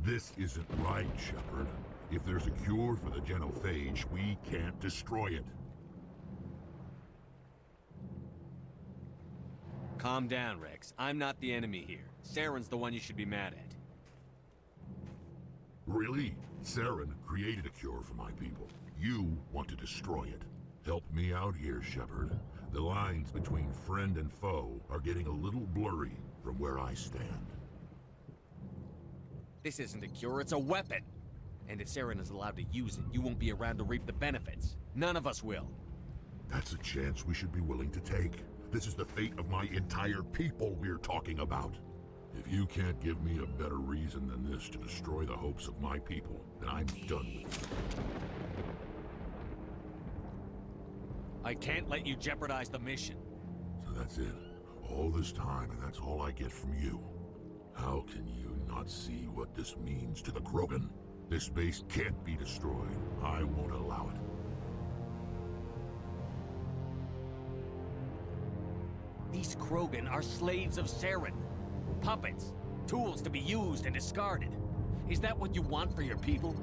This isn't right, Shepard. If there's a cure for the genophage, we can't destroy it. Calm down, Rex. I'm not the enemy here. Saren's the one you should be mad at. Really? Saren created a cure for my people. You want to destroy it. Help me out here, Shepard. The lines between friend and foe are getting a little blurry from where I stand. This isn't a cure, it's a weapon! And if Saren is allowed to use it, you won't be around to reap the benefits. None of us will. That's a chance we should be willing to take. This is the fate of my entire people we're talking about. If you can't give me a better reason than this to destroy the hopes of my people, then I'm done with you. I can't let you jeopardize the mission. So that's it. All this time, and that's all I get from you. How can you not see what this means to the Krogan? This base can't be destroyed. I won't allow it. These Krogan are slaves of Saren. Puppets. Tools to be used and discarded. Is that what you want for your people?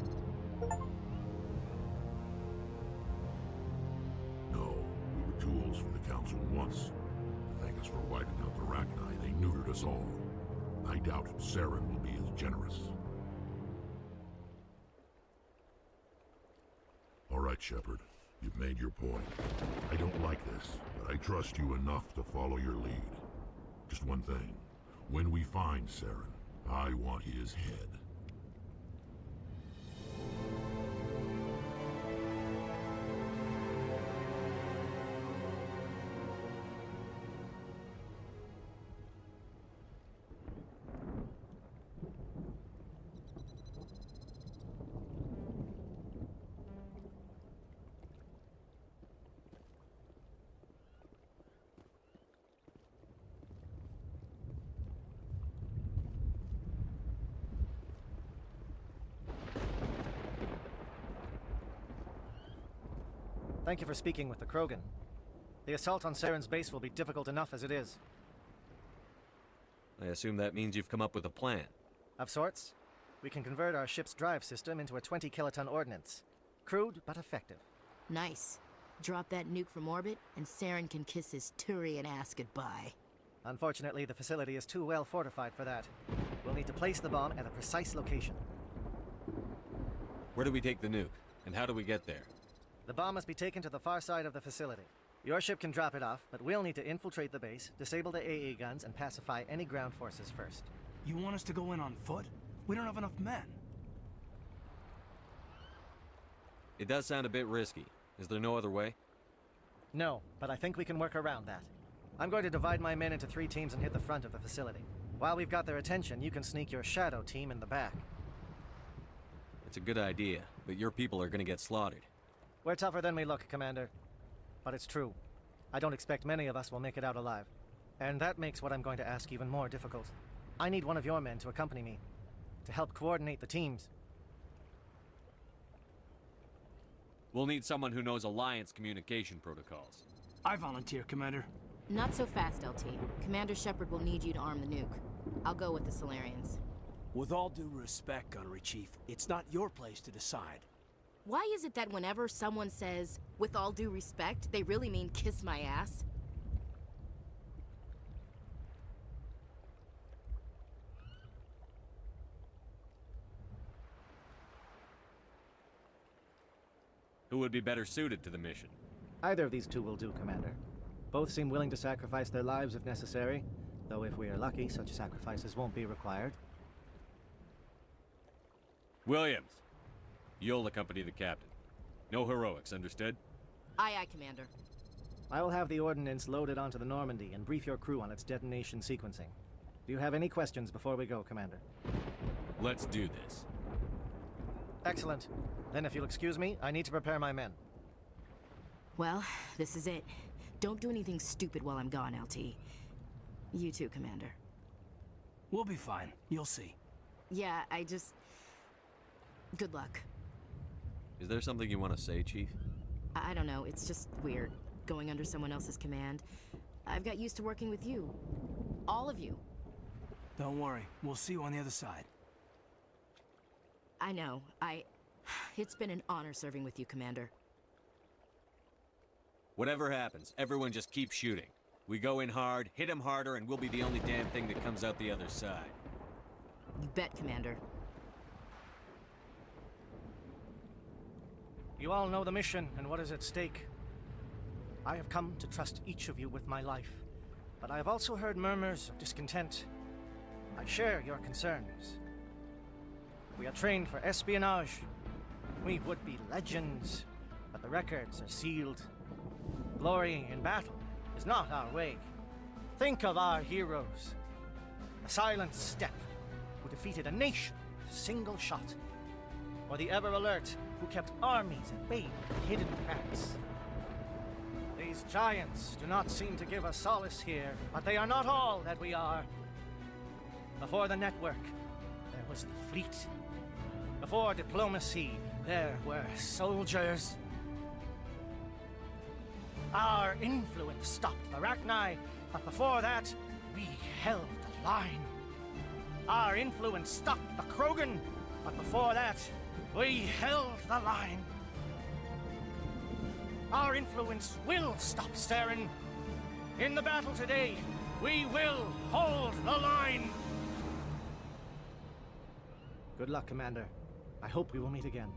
No, we were tools for the Council once. To thank us for wiping out the Rachni, they neutered us all. I doubt Saren will be as generous. All right, Shepard. You've made your point. I don't like this, but I trust you enough to follow your lead. Just one thing. When we find Saren, I want his head. Thank you for speaking with the Krogan. The assault on Saren's base will be difficult enough as it is. I assume that means you've come up with a plan. Of sorts. We can convert our ship's drive system into a 20-kiloton ordnance. Crude, but effective. Nice. Drop that nuke from orbit, and Saren can kiss his Turian ass goodbye. Unfortunately, the facility is too well fortified for that. We'll need to place the bomb at a precise location. Where do we take the nuke? And how do we get there? The bomb must be taken to the far side of the facility. Your ship can drop it off, but we'll need to infiltrate the base, disable the AA guns, and pacify any ground forces first. You want us to go in on foot? We don't have enough men. It does sound a bit risky. Is there no other way? No, but I think we can work around that. I'm going to divide my men into 3 teams and hit the front of the facility. While we've got their attention, you can sneak your shadow team in the back. It's a good idea, but your people are gonna get slaughtered. We're tougher than we look, Commander. But it's true. I don't expect many of us will make it out alive. And that makes what I'm going to ask even more difficult. I need one of your men to accompany me, to help coordinate the teams. We'll need someone who knows Alliance communication protocols. I volunteer, Commander. Not so fast, LT. Commander Shepard will need you to arm the nuke. I'll go with the Solarians. With all due respect, Gunnery Chief, it's not your place to decide. Why is it that whenever someone says, with all due respect, they really mean kiss my ass? Who would be better suited to the mission? Either of these 2 will do, Commander. Both seem willing to sacrifice their lives if necessary, though if we are lucky, such sacrifices won't be required. Williams, you'll accompany the captain. No heroics, understood? Aye, aye, Commander. I will have the ordnance loaded onto the Normandy and brief your crew on its detonation sequencing. Do you have any questions before we go, Commander? Let's do this. Excellent. Then if you'll excuse me, I need to prepare my men. Well, this is it. Don't do anything stupid while I'm gone, LT. You too, Commander. We'll be fine. You'll see. Yeah, good luck. Is there something you want to say, Chief? I don't know, it's just weird, going under someone else's command. I've got used to working with you. All of you. Don't worry. We'll see you on the other side. I know. It's been an honor serving with you, Commander. Whatever happens, everyone just keep shooting. We go in hard, hit him harder, and we'll be the only damn thing that comes out the other side. You bet, Commander. You all know the mission and what is at stake. I have come to trust each of you with my life, but I have also heard murmurs of discontent. I share your concerns. We are trained for espionage. We would be legends, but the records are sealed. Glory in battle is not our way. Think of our heroes. The silent step who defeated a nation with a single shot. Or the ever-alert who kept armies at bay with hidden facts. These giants do not seem to give us solace here, but they are not all that we are. Before the network, there was the fleet. Before diplomacy, there were soldiers. Our influence stopped the Rachni, but before that, we held the line. Our influence stopped the Krogan, but before that, we held the line. Our influence will stop Saren. In the battle today, we will hold the line. Good luck, Commander. I hope we will meet again.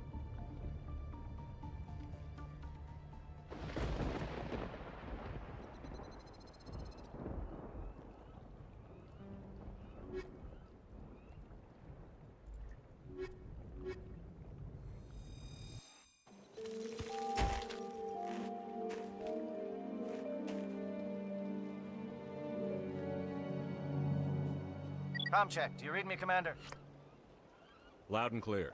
Comm check. Do you read me, Commander? Loud and clear.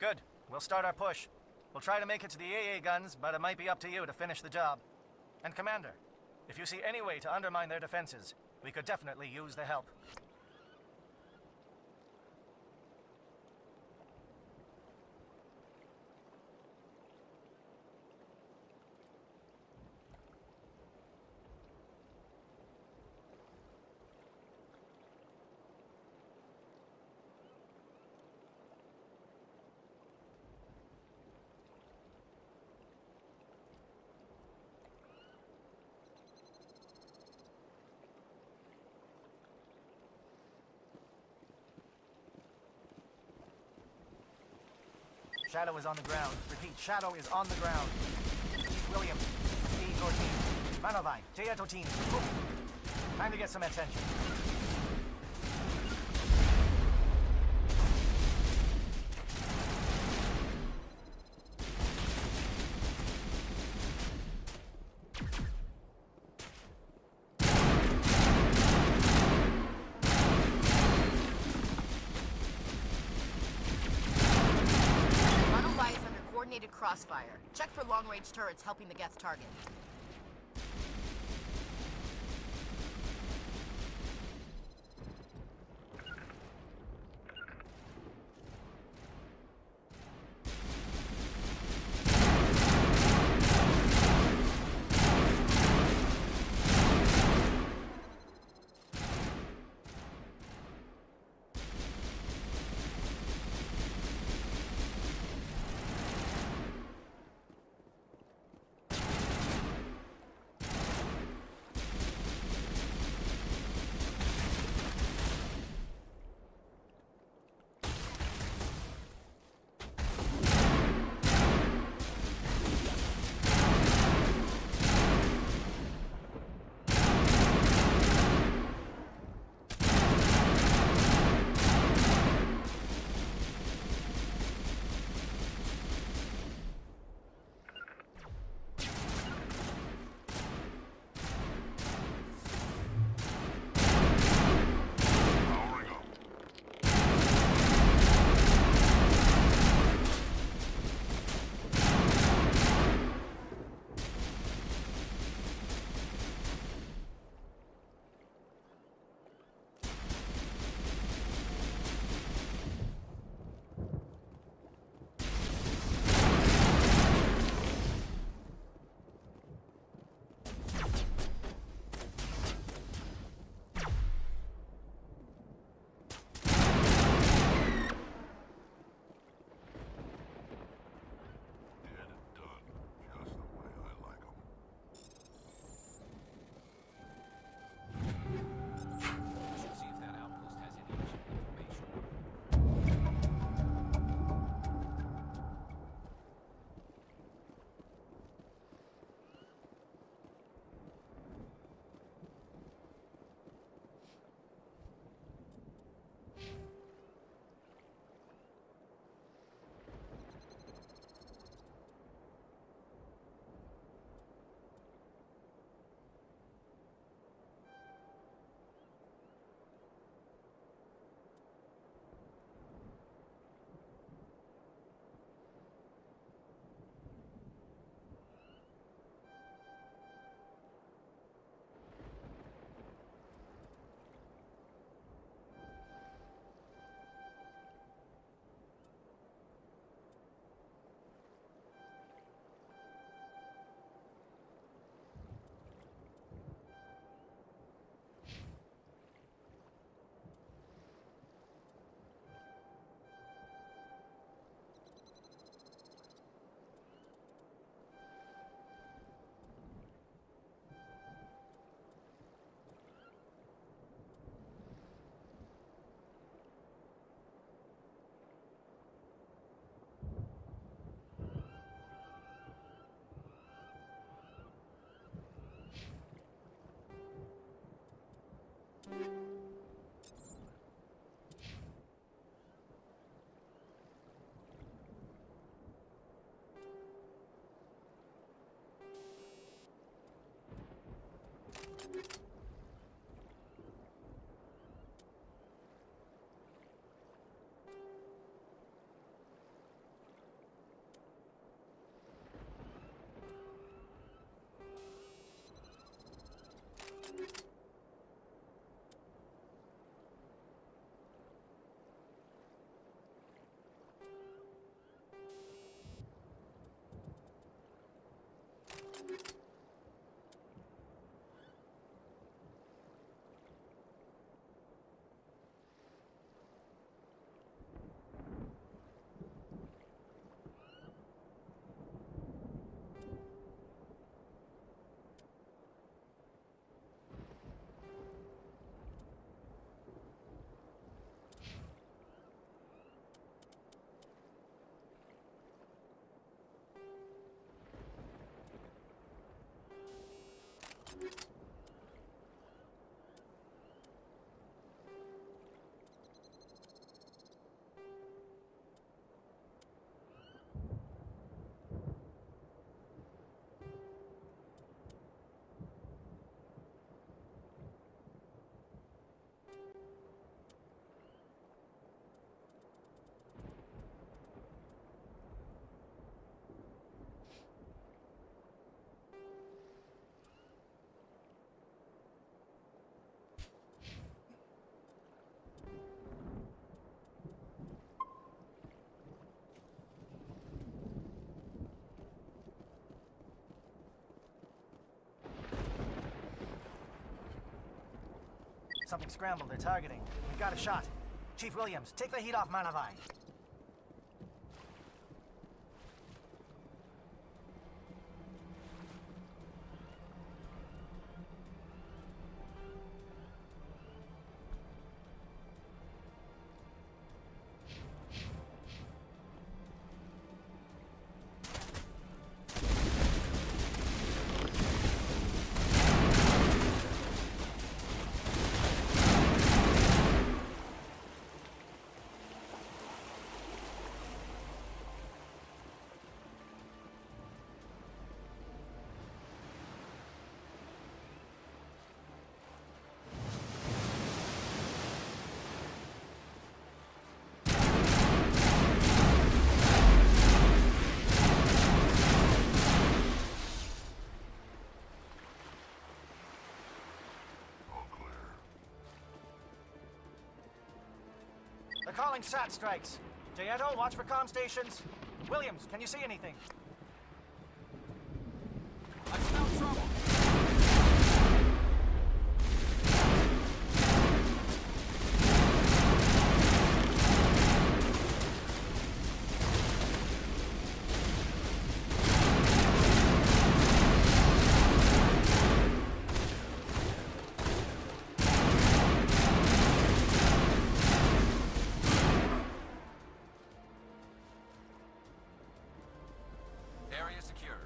Good. We'll start our push. We'll try to make it to the AA guns, but it might be up to you to finish the job. And Commander, if you see any way to undermine their defenses, we could definitely use the help. Shadow is on the ground. Repeat, Shadow is on the ground. Chief William, lead your team. Manovai, Teato team. Time to get some attention. Crossfire. Check for long-range turrets helping the Geth target. something scrambled they're targeting. We've got a shot. Chief Williams, take the heat off Manavai. They're calling SAT strikes. Jayeto, watch for comm stations. Williams, can you see anything? I smell trouble. Area secured.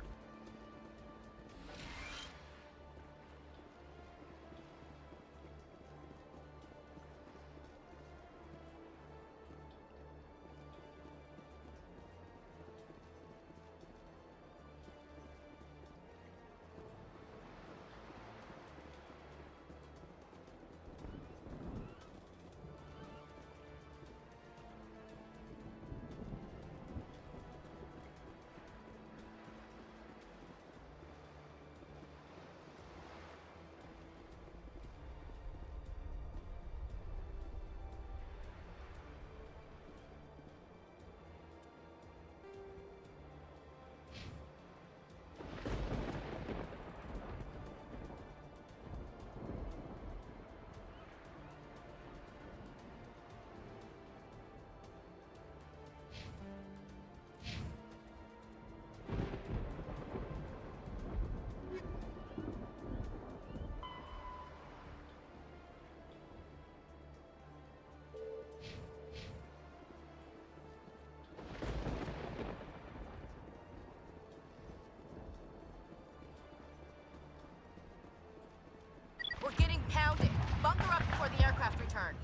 We're getting pounded. Bunker up before the aircraft return.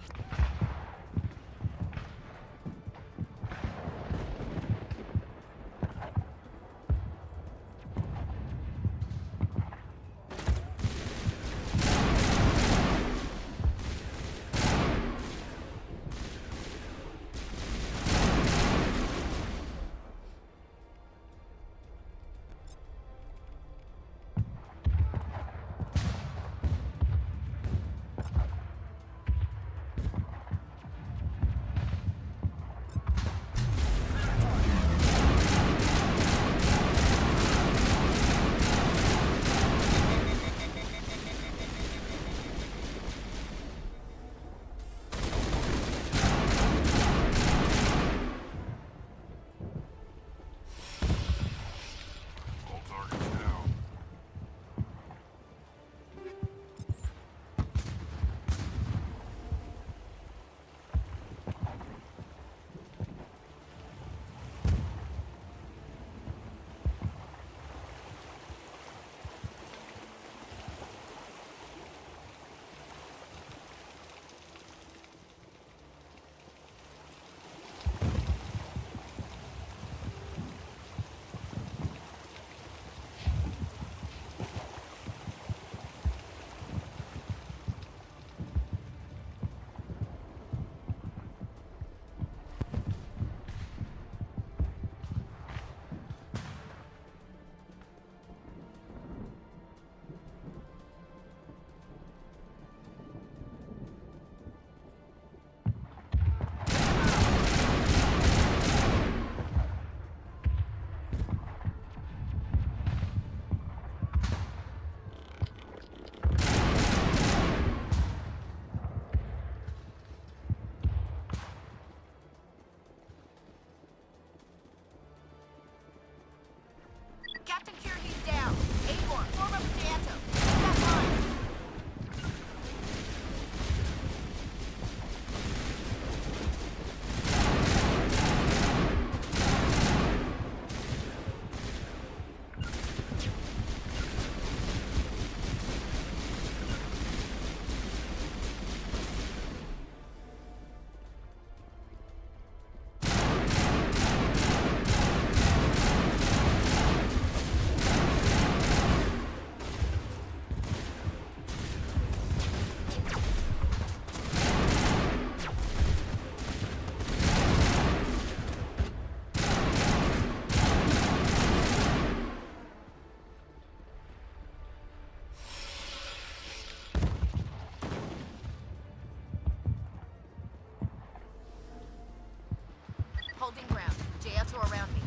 Holding ground. JLs are around me.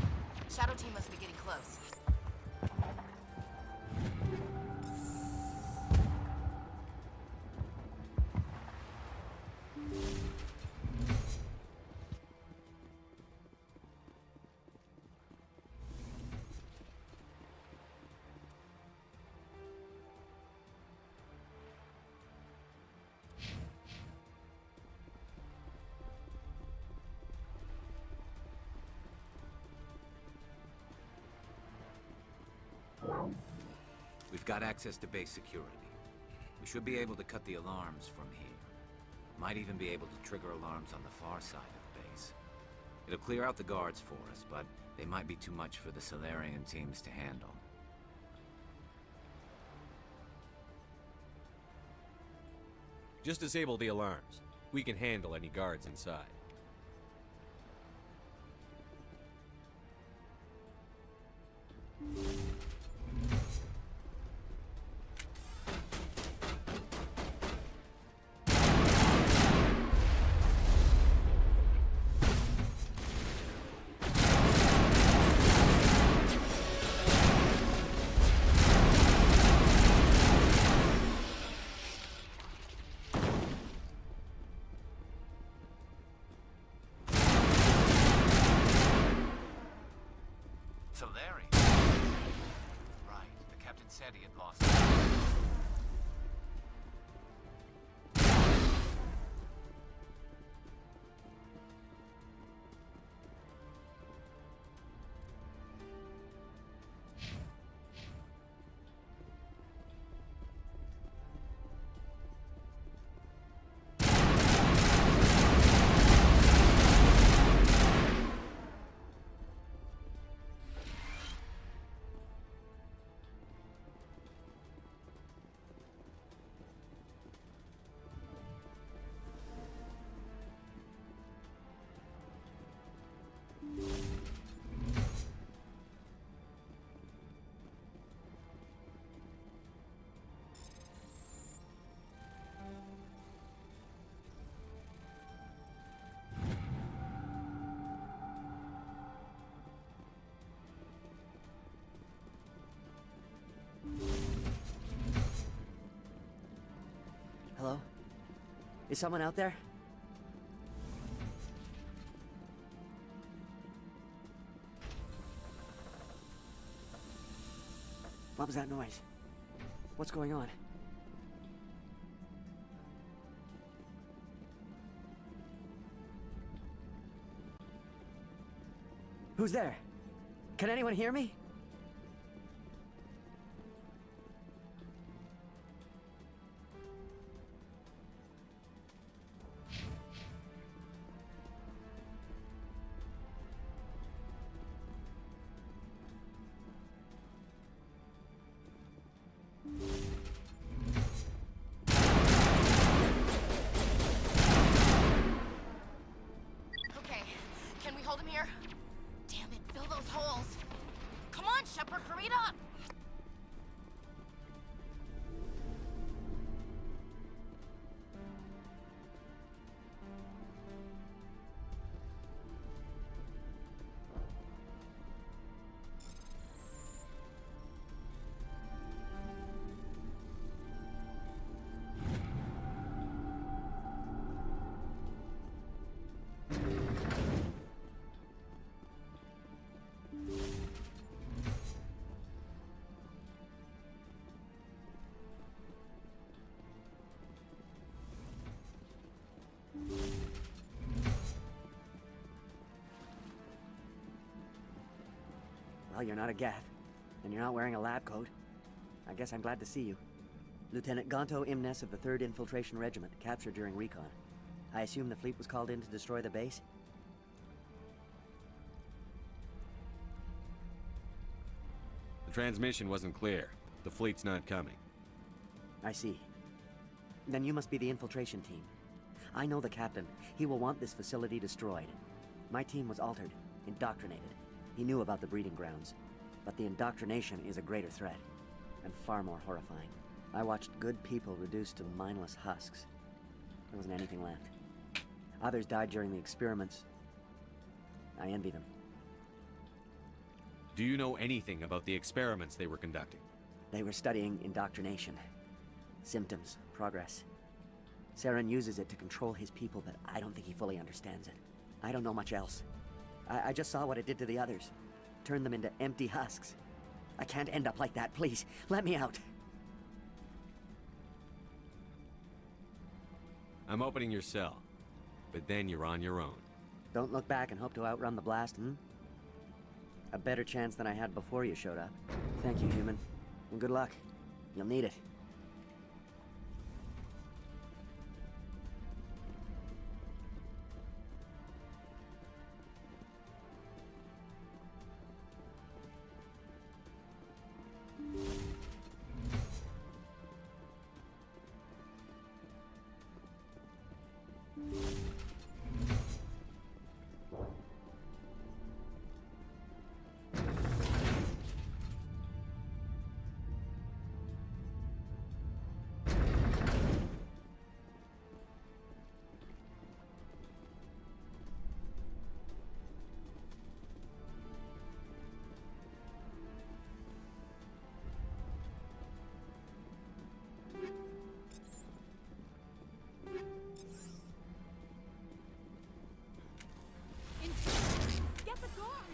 Shadow team must be getting close. We've got access to base security. We should be able to cut the alarms from here. Might even be able to trigger alarms on the far side of the base. It'll clear out the guards for us, but they might be too much for the Solarian teams to handle. Just disable the alarms. We can handle any guards inside. Solarian? Right, the captain said he had lost. Hello? Is someone out there? What was that noise? What's going on? Who's there? Can anyone hear me? Okay, can we hold him here? Damn it, fill those holes. Come on, Shepard, hurry it up! Well, you're not a Geth, and you're not wearing a lab coat. I guess I'm glad to see you. Lieutenant Gonto Imnes of the 3rd Infiltration Regiment, captured during recon. I assume the fleet was called in to destroy the base? The transmission wasn't clear. The fleet's not coming. I see. Then you must be the infiltration team. I know the captain. He will want this facility destroyed. My team was altered, indoctrinated. He knew about the breeding grounds. But the indoctrination is a greater threat, and far more horrifying. I watched good people reduced to mindless husks. There wasn't anything left. Others died during the experiments. I envy them. Do you know anything about the experiments they were conducting? They were studying indoctrination. Symptoms, progress. Saren uses it to control his people, but I don't think he fully understands it. I don't know much else. I just saw what it did to the others. Turned them into empty husks. I can't end up like that, please. Let me out. I'm opening your cell, but then you're on your own. Don't look back and hope to outrun the blast, hmm? A better chance than I had before you showed up. Thank you, human. And good luck. You'll need it. Get the guard!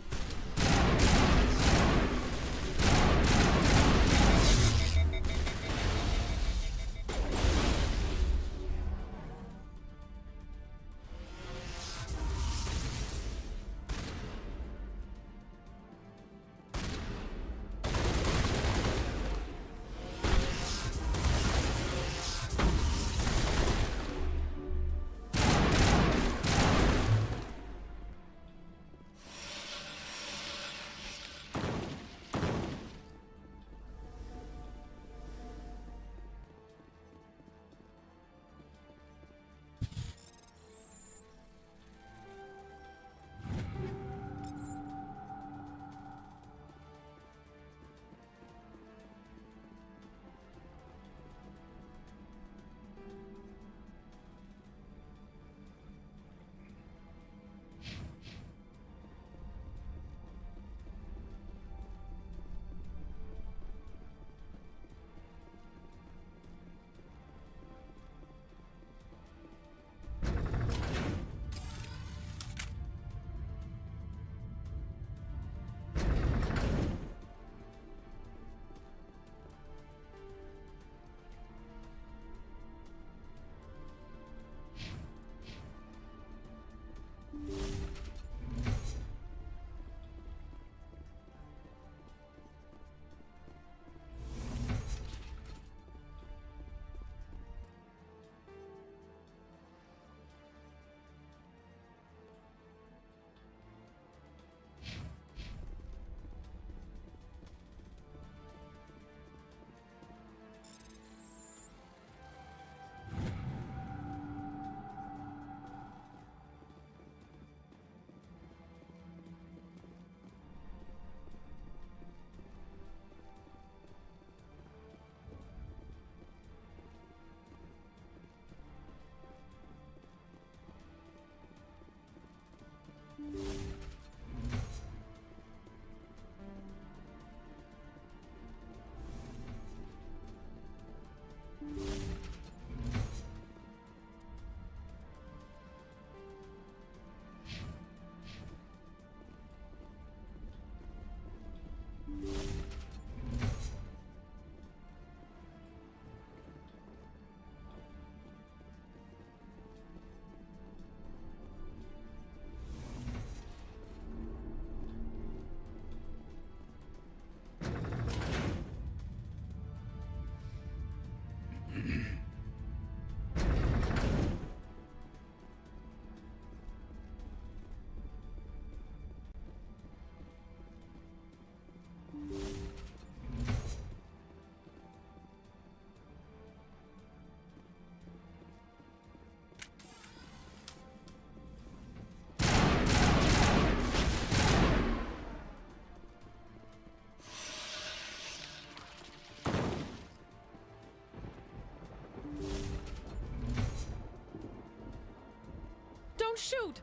Don't shoot!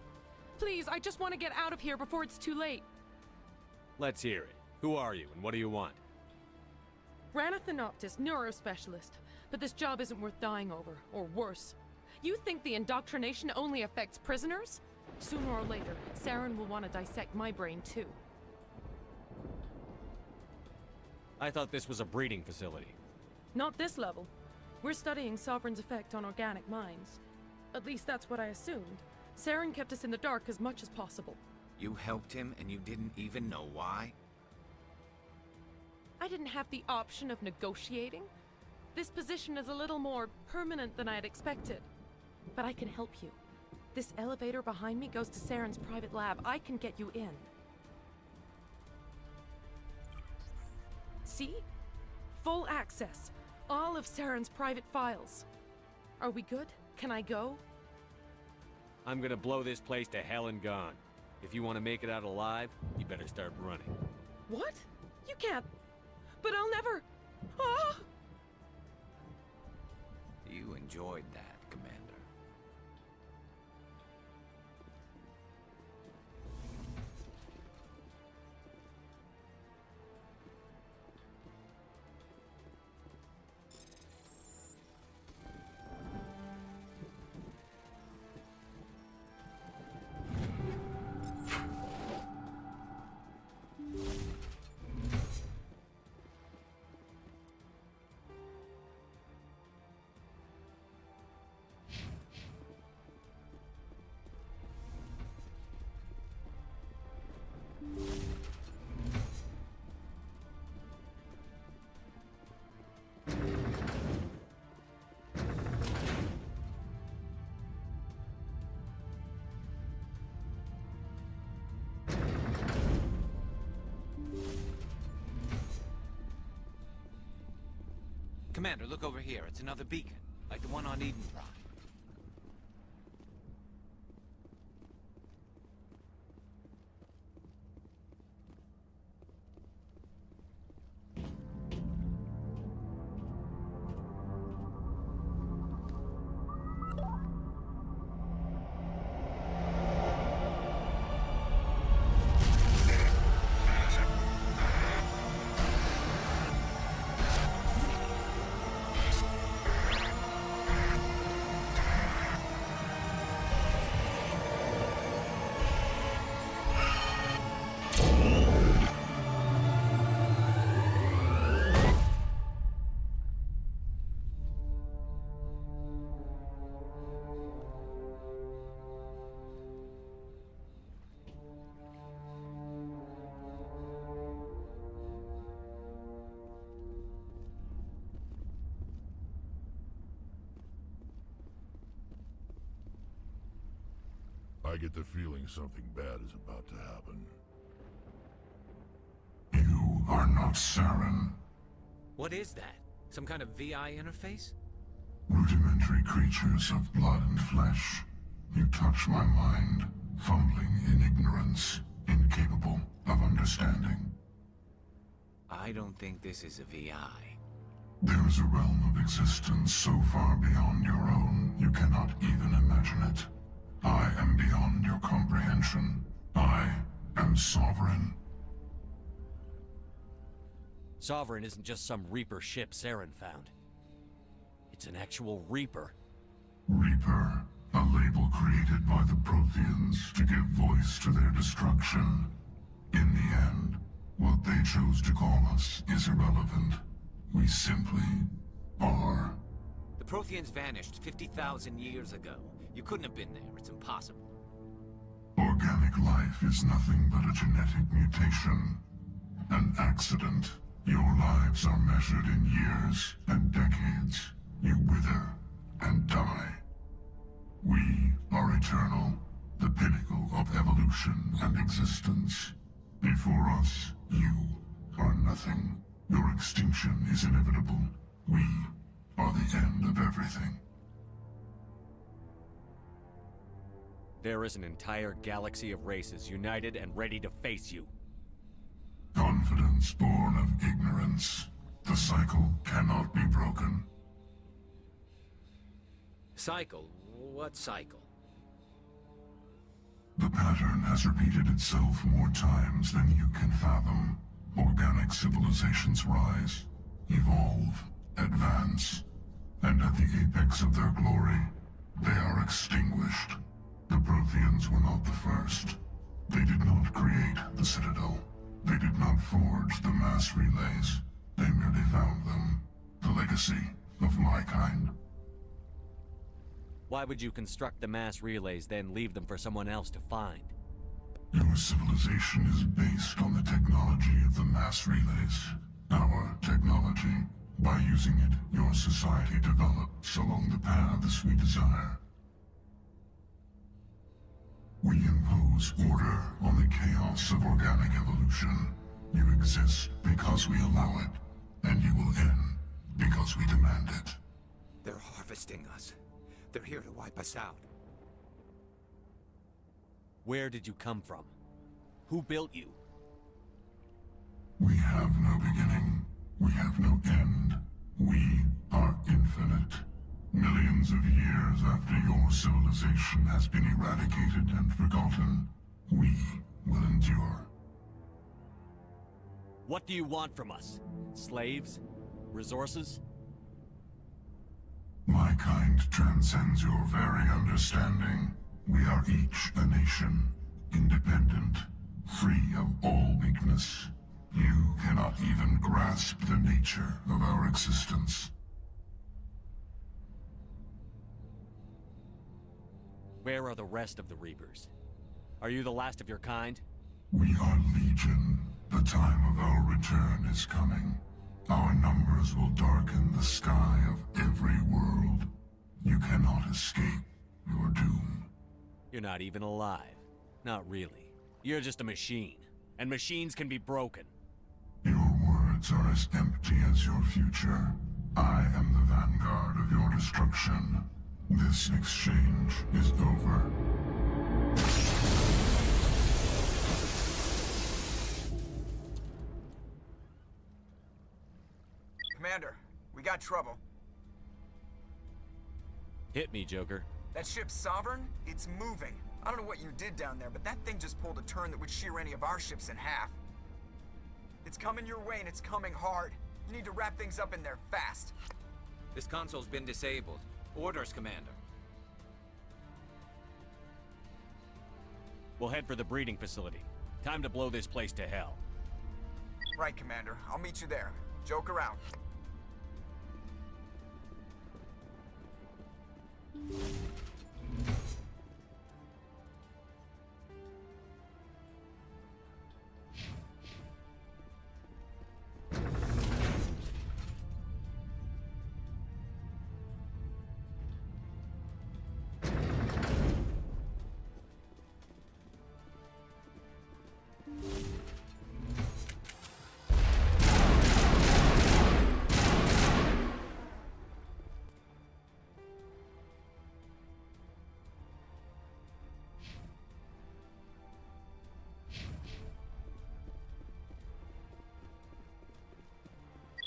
Please, I just want to get out of here before it's too late. Let's hear it. Who are you, and what do you want? Ranathanoptis, neurospecialist. But this job isn't worth dying over, or worse. You think the indoctrination only affects prisoners? Sooner or later, Saren will want to dissect my brain too. I thought this was a breeding facility. Not this level. We're studying Sovereign's effect on organic minds. At least that's what I assumed. Saren kept us in the dark as much as possible. You helped him and you didn't even know why? I didn't have the option of negotiating. This position is a little more permanent than I had expected. But I can help you. This elevator behind me goes to Saren's private lab. I can get you in. See? Full access. All of Saren's private files. Are we good? Can I go? I'm gonna blow this place to hell and gone. If you want to make it out alive, you better start running. What? You can't. But I'll never. Ah! You enjoyed that, Commander. Commander, look over here. It's another beacon, like the one on Eden Prime. I get the feeling something bad is about to happen. You are not Saren. What is that? Some kind of VI interface? Rudimentary creatures of blood and flesh. You touch my mind, fumbling in ignorance, incapable of understanding. I don't think this is a VI. There is a realm of existence so far beyond your own, you cannot even imagine it. I am beyond your comprehension. I am Sovereign. Sovereign isn't just some Reaper ship Saren found. It's an actual Reaper. Reaper, a label created by the Protheans to give voice to their destruction. In the end, what they chose to call us is irrelevant. We simply are. The Protheans vanished 50,000 years ago. You couldn't have been there. It's impossible. Organic life is nothing but a genetic mutation. An accident. Your lives are measured in years and decades. You wither and die. We are eternal, the pinnacle of evolution and existence. Before us, you are nothing. Your extinction is inevitable. We are the end of everything. There is an entire galaxy of races united and ready to face you. Confidence born of ignorance. The cycle cannot be broken. Cycle? What cycle? The The pattern has repeated itself more times than you can fathom. Organic civilizations rise, evolve, advance, and at the apex of their glory, they are extinguished. The Protheans were not the first. They did not create the Citadel. They did not forge the mass relays. They merely found them. The legacy of my kind. Why would you construct the mass relays, then leave them for someone else to find? Your civilization is based on the technology of the mass relays. Our technology. By using it, your society develops along the paths we desire. We impose order on the chaos of organic evolution. You exist because we allow it, and you will end because we demand it. They're harvesting us. They're here to wipe us out. Where did you come from? Who built you? We have no beginning. We have no end. We are infinite. Millions of years after your civilization has been eradicated and forgotten, we will endure. What do you want from us? Slaves? Resources? My kind transcends your very understanding. We are each a nation, independent, free of all weakness. You cannot even grasp the nature of our existence. Where are the rest of the Reapers? Are you the last of your kind? We are Legion. The time of our return is coming. Our numbers will darken the sky of every world. You cannot escape your doom. You're not even alive. Not really. You're just a machine. And machines can be broken. Your words are as empty as your future. I am the vanguard of your destruction. This exchange is over. Commander, we got trouble. Hit me, Joker. That ship's Sovereign? It's moving. I don't know what you did down there, but that thing just pulled a turn that would shear any of our ships in half. It's coming your way, and it's coming hard. You need to wrap things up in there fast. This console's been disabled. Orders, Commander. We'll head for the breeding facility. Time to blow this place to hell. Right, Commander. I'll meet you there. Joke around.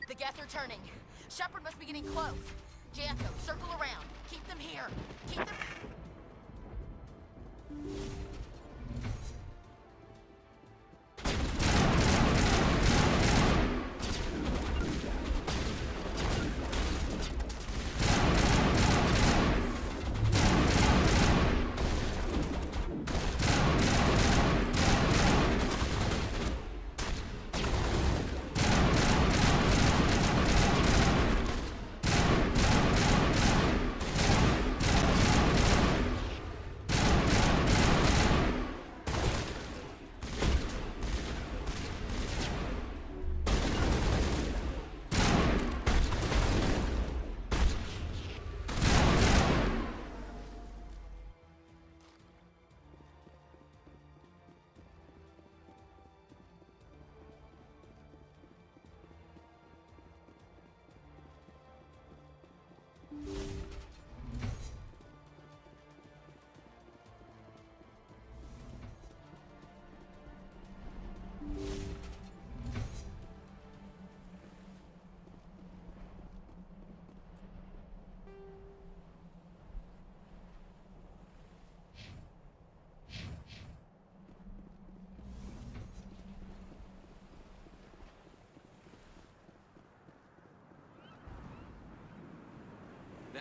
The Geth are turning. Shepard must be getting close. Janko, circle around. Keep them here. Keep them...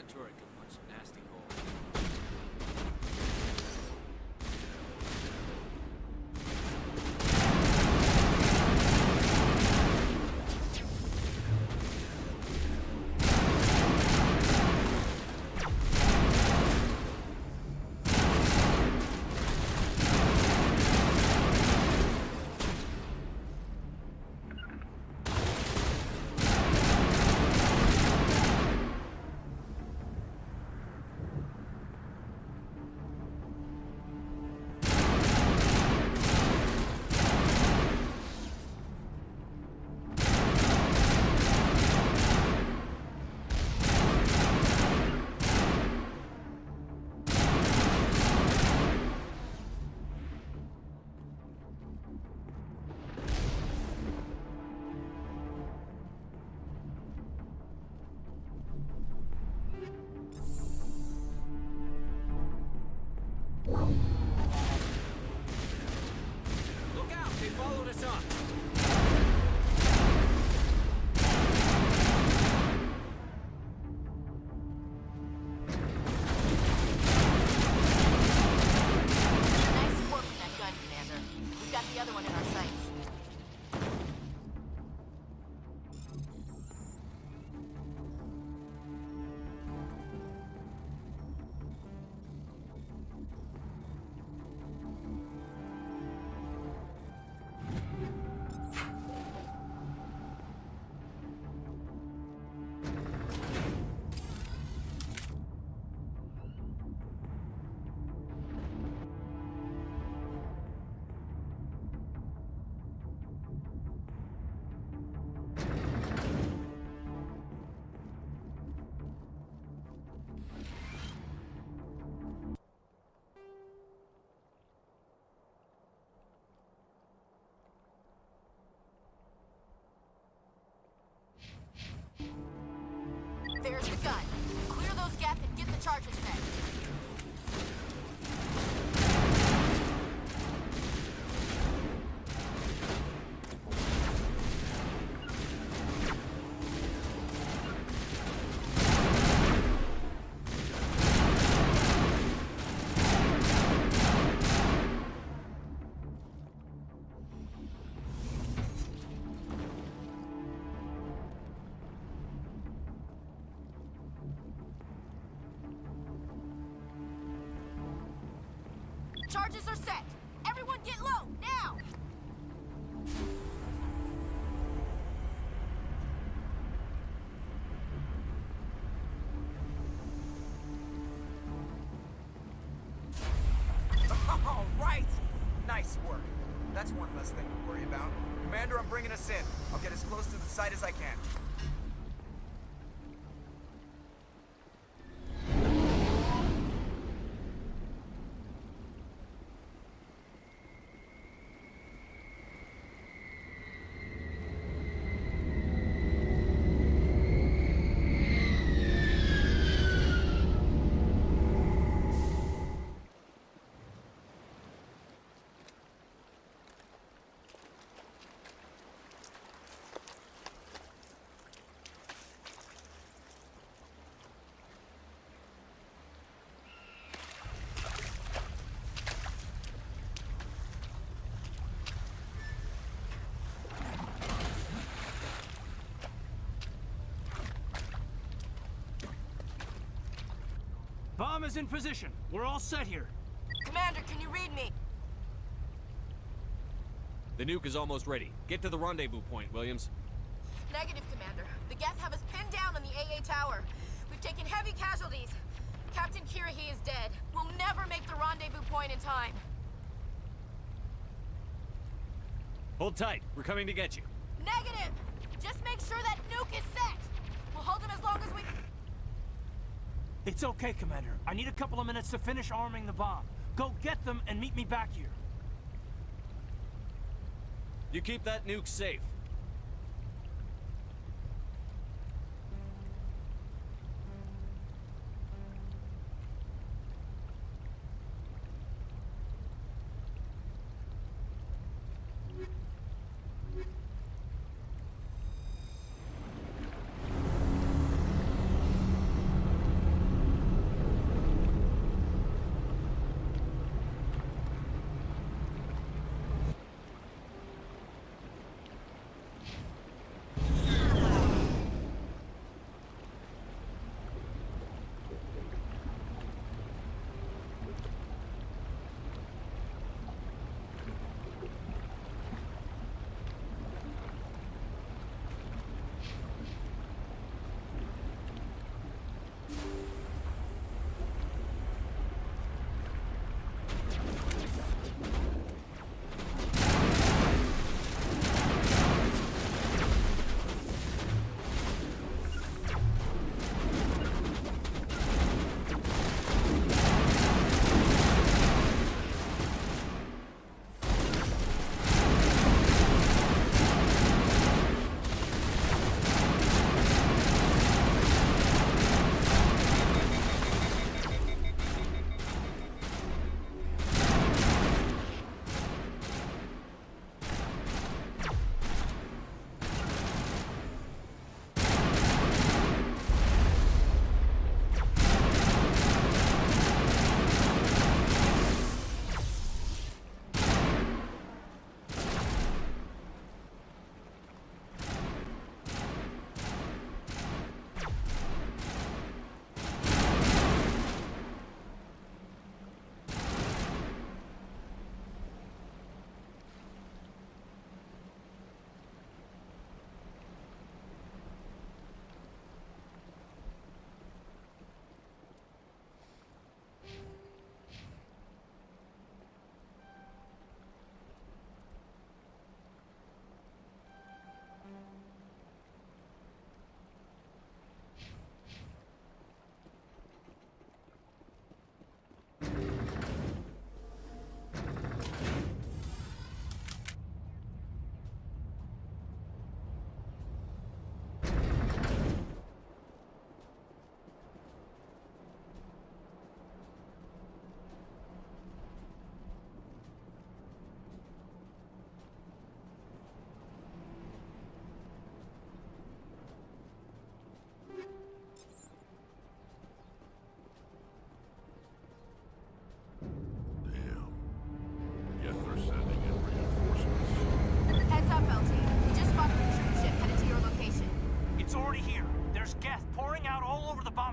That turret could punch nasty holes. Look out! They followed us up! Nice work with that gun, Commander. We've got the other one in our sights. There's the gun. Clear those gaps and get the charges set. Charges are set. Everyone get low, now! All right! Nice work. That's one less thing to worry about. Commander, I'm bringing us in. I'll get as close to the site as I can. Bomb is in position. We're all set here. Commander, can you read me? The nuke is almost ready. Get to the rendezvous point, Williams. Negative, Commander. The Geth have us pinned down on the AA tower. We've taken heavy casualties. Captain Kirahi is dead. We'll never make the rendezvous point in time. Hold tight. We're coming to get you. Negative! Just make sure that nuke is set! We'll hold them as long as we... It's okay, Commander. I need a couple of minutes to finish arming the bomb. Go get them and meet me back here. You keep that nuke safe.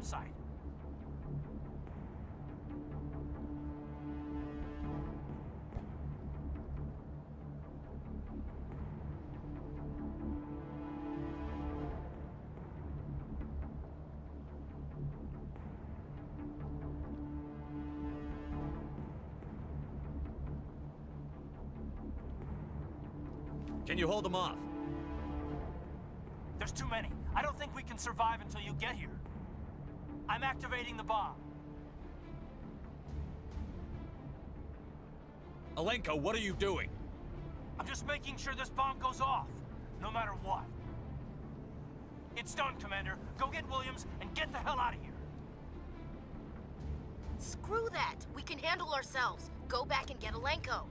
site. Can you hold them off? There's too many. I don't think we can survive until you get here. I'm activating the bomb. Alenko, what are you doing? I'm just making sure this bomb goes off, no matter what. It's done, Commander. Go get Williams and get the hell out of here. Screw that. We can handle ourselves. Go back and get Alenko.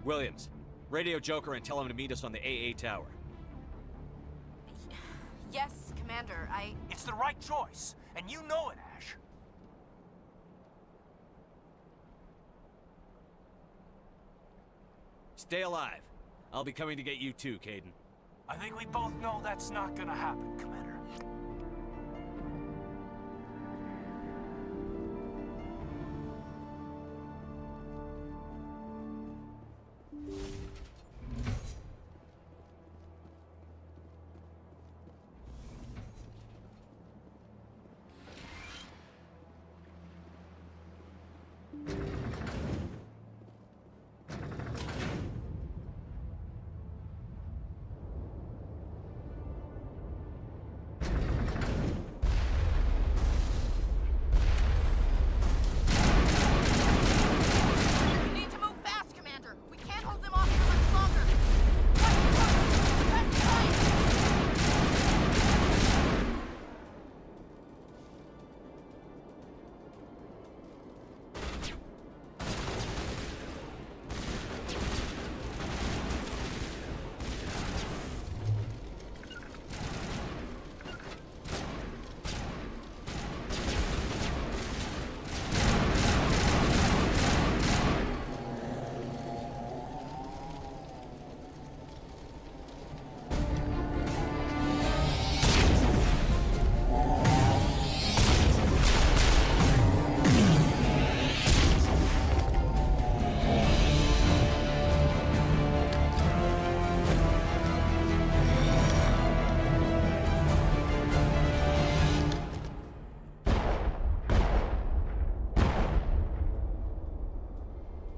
Williams, radio Joker and tell him to meet us on the AA tower. Yes, Commander, It's the right choice, and you know it, Ash. Stay alive. I'll be coming to get you too, Caden. I think we both know that's not gonna happen, Commander.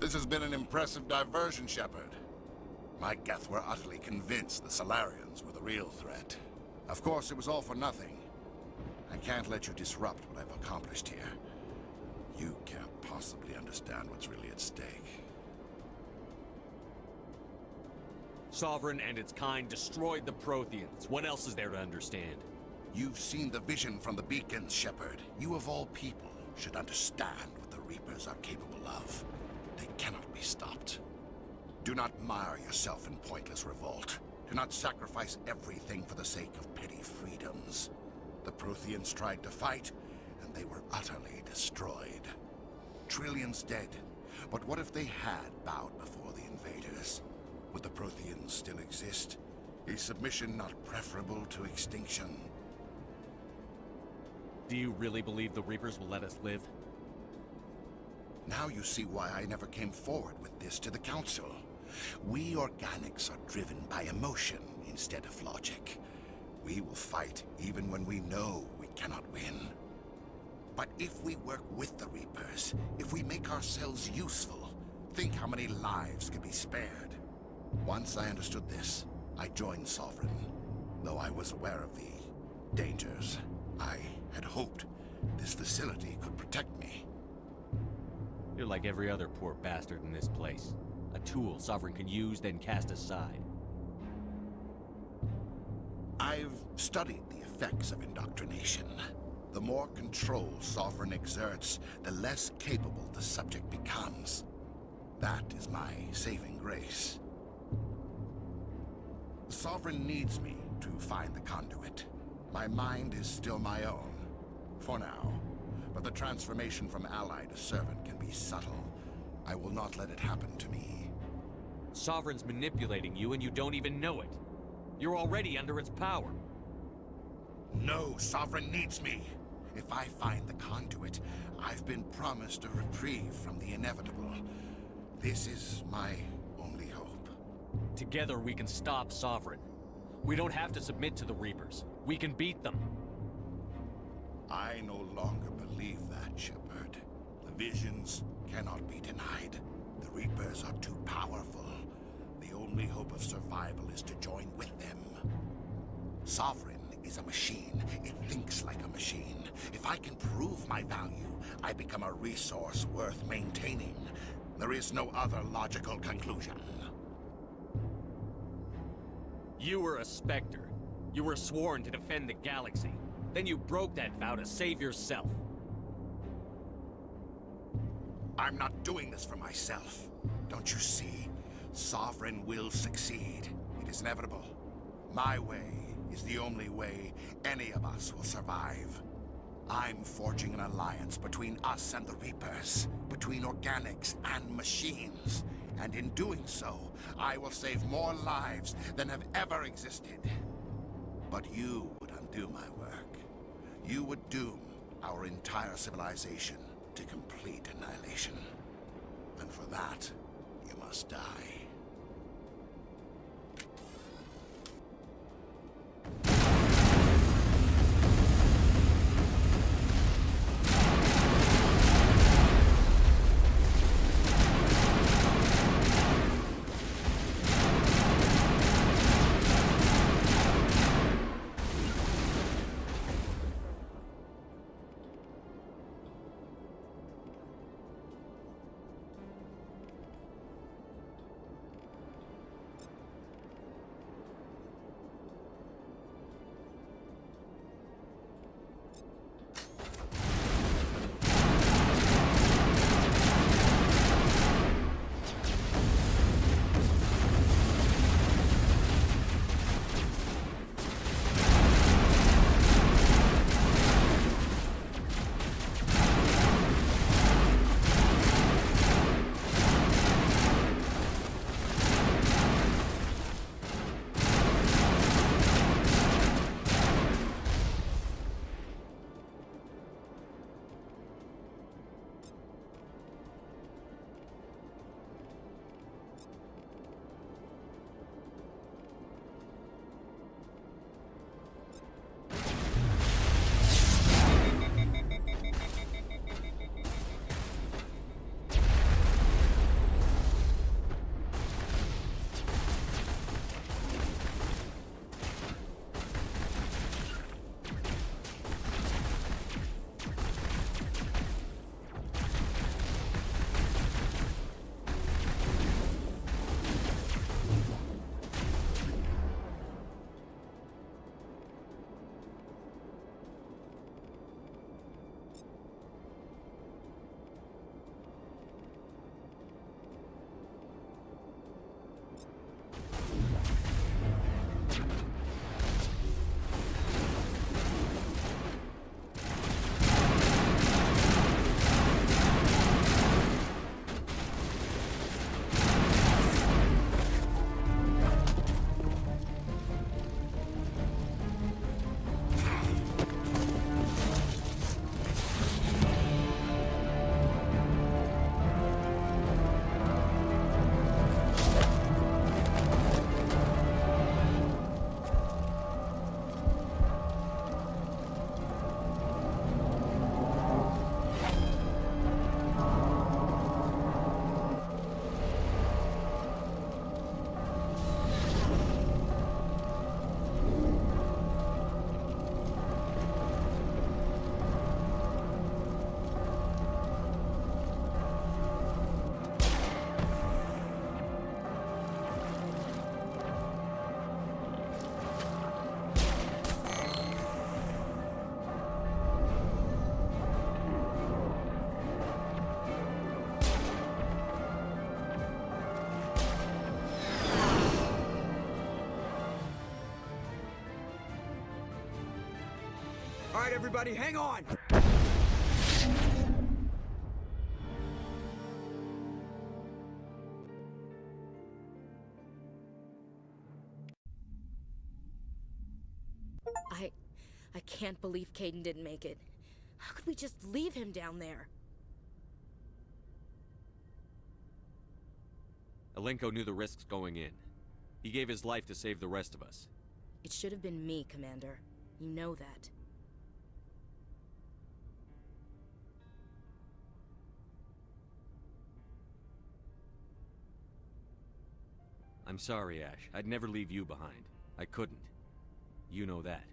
This has been an impressive diversion, Shepard. My Geth were utterly convinced the Solarians were the real threat. Of course, it was all for nothing. I can't let you disrupt what I've accomplished here. You can't possibly understand what's really at stake. Sovereign and its kind destroyed the Protheans. What else is there to understand? You've seen the vision from the beacons, Shepard. You of all people should understand what the Reapers are capable of. They cannot be stopped. Do not mire yourself in pointless revolt. Do not sacrifice everything for the sake of petty freedoms. The Protheans tried to fight, and they were utterly destroyed. Trillions dead. But what if they had bowed before the invaders? Would the Protheans still exist? Is submission not preferable to extinction? Do you really believe the Reapers will let us live? Now you see why I never came forward with this to the Council. We organics are driven by emotion instead of logic. We will fight even when we know we cannot win. But if we work with the Reapers, if we make ourselves useful, think how many lives could be spared. Once I understood this, I joined Sovereign. Though I was aware of the dangers, I had hoped this facility could protect me. You're like every other poor bastard in this place. A tool Sovereign can use, then cast aside. I've studied the effects of indoctrination. The more control Sovereign exerts, the less capable the subject becomes. That is my saving grace. Sovereign needs me to find the conduit. My mind is still my own, for now. But the transformation from ally to servant can be subtle. I will not let it happen to me. Sovereign's manipulating you and you don't even know it. You're already under its power. No, Sovereign needs me. If I find the conduit, I've been promised a reprieve from the inevitable. This is my only hope. Together we can stop Sovereign. We don't have to submit to the Reapers. We can beat them. I no longer believe that, Shepard. The visions cannot be denied. The Reapers are too powerful. The only hope of survival is to join with them. Sovereign is a machine. It thinks like a machine. If I can prove my value, I become a resource worth maintaining. There is no other logical conclusion. You were a Spectre. You were sworn to defend the galaxy. Then you broke that vow to save yourself. I'm not doing this for myself. Don't you see? Sovereign will succeed. It is inevitable. My way is the only way any of us will survive. I'm forging an alliance between us and the Reapers, between organics and machines. And in doing so, I will save more lives than have ever existed. But you would undo my work. You would doom our entire civilization to complete annihilation. And for that, you must die. All right, everybody, hang on! I I can't believe Caden didn't make it. How could we just leave him down there? Alenko knew the risks going in. He gave his life to save the rest of us. It should have been me, Commander. You know that. I'm sorry, Ash. I'd never leave you behind. I couldn't. You know that.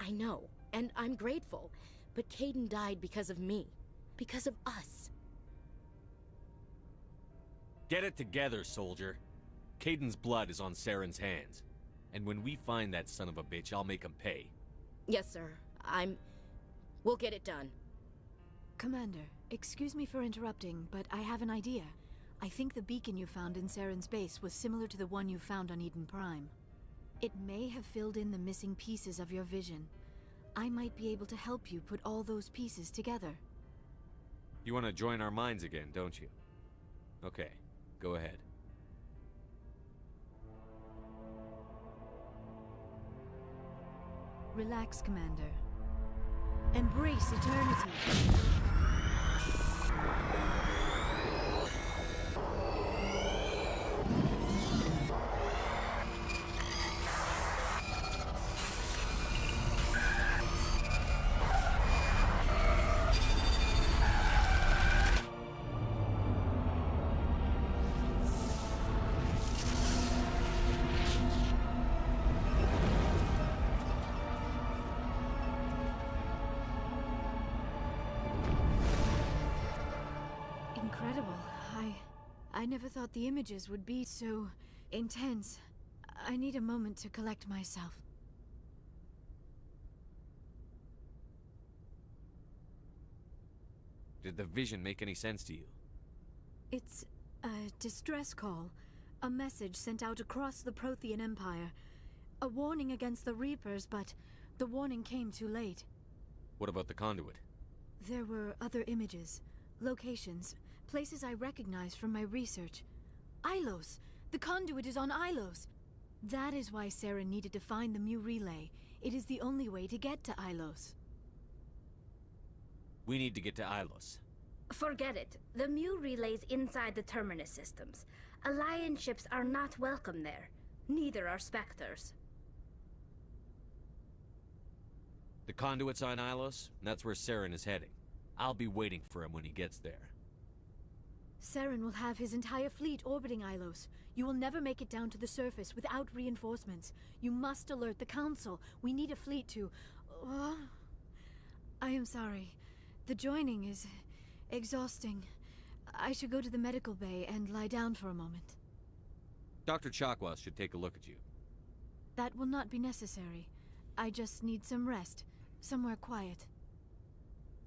I know, and I'm grateful. But Caden died because of me. Because of us. Get it together, soldier. Caden's blood is on Saren's hands. And when we find that son of a bitch, I'll make him pay. Yes, sir. We'll get it done. Commander, excuse me for interrupting, but I have an idea. I think the beacon you found in Saren's base was similar to the one you found on Eden Prime. It may have filled in the missing pieces of your vision. I might be able to help you put all those pieces together. You want to join our minds again, don't you? Okay, go ahead. Relax, Commander. Embrace eternity. Incredible. I never thought the images would be so intense. I need a moment to collect myself. Did the vision make any sense to you? It's a distress call. A message sent out across the Prothean Empire. A warning against the Reapers, but the warning came too late. What about the conduit? There were other images, locations, places I recognized from my research. Ilos! The conduit is on Ilos! That is why Saren needed to find the Mu relay. It is the only way to get to Ilos. We need to get to Ilos. Forget it. The Mu relay's inside the Terminus systems. Alliance ships are not welcome there. Neither are Spectres. The conduit's on Ilos, and that's where Saren is heading. I'll be waiting for him when he gets there. Saren will have his entire fleet orbiting Ilos. You will never make it down to the surface without reinforcements. You must alert the Council. We need a fleet to... I am sorry. The joining is exhausting. I should go to the medical bay and lie down for a moment. Dr. Chakwas should take a look at you. That will not be necessary. I just need some rest. Somewhere quiet.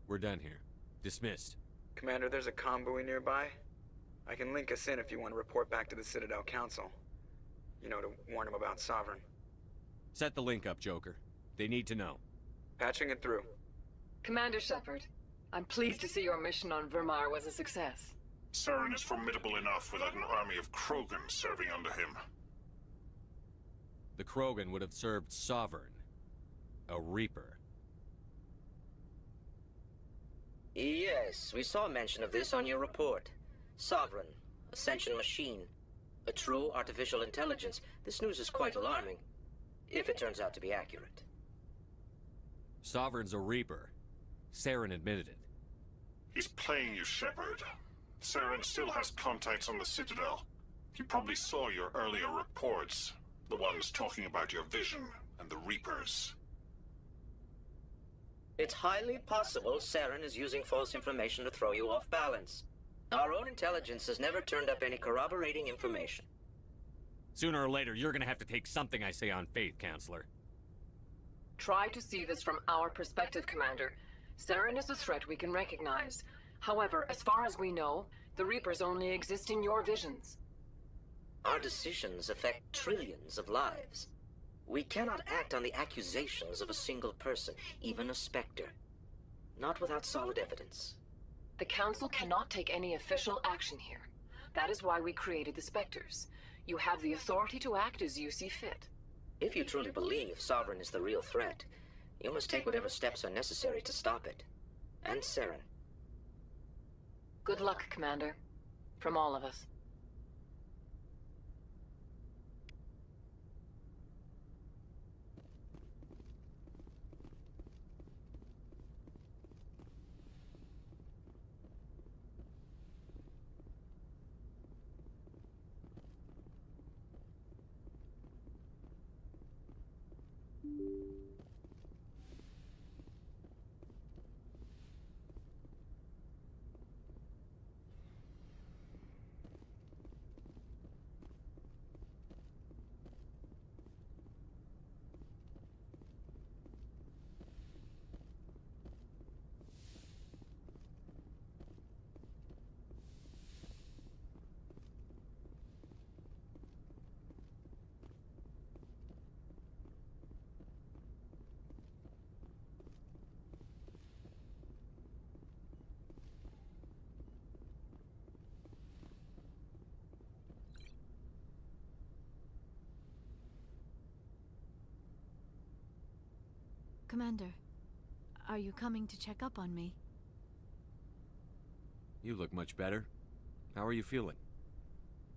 We're done here. Dismissed. Commander, there's a convoy nearby. I can link us in if you want to report back to the Citadel Council. You know, to warn them about Sovereign. Set the link up, Joker. They need to know. Patching it through. Commander Shepard, I'm pleased to see your mission on Vermar was a success. Saren is formidable enough without an army of Krogan serving under him. The Krogan would have served Sovereign. A Reaper. Yes, we saw mention of this on your report. Sovereign, Ascension machine, a true artificial intelligence. This news is quite alarming, if it turns out to be accurate. Sovereign's a Reaper. Saren admitted it. He's playing you, Shepard. Saren still has contacts on the Citadel. He probably saw your earlier reports. The ones talking about your vision and the Reapers. It's highly possible Saren is using false information to throw you off balance. Our own intelligence has never turned up any corroborating information. Sooner or later, you're gonna have to take something I say on faith, Counselor. Try to see this from our perspective, Commander. Saren is a threat we can recognize. However, as far as we know, the Reapers only exist in your visions. Our decisions affect trillions of lives. We cannot act on the accusations of a single person, even a Spectre. Not without solid evidence. The Council cannot take any official action here. That is why we created the Spectres. You have the authority to act as you see fit. If you truly believe Sovereign is the real threat, you must take whatever steps are necessary to stop it. And Saren. Good luck, Commander. From all of us. Commander, are you coming to check up on me? You look much better. How are you feeling?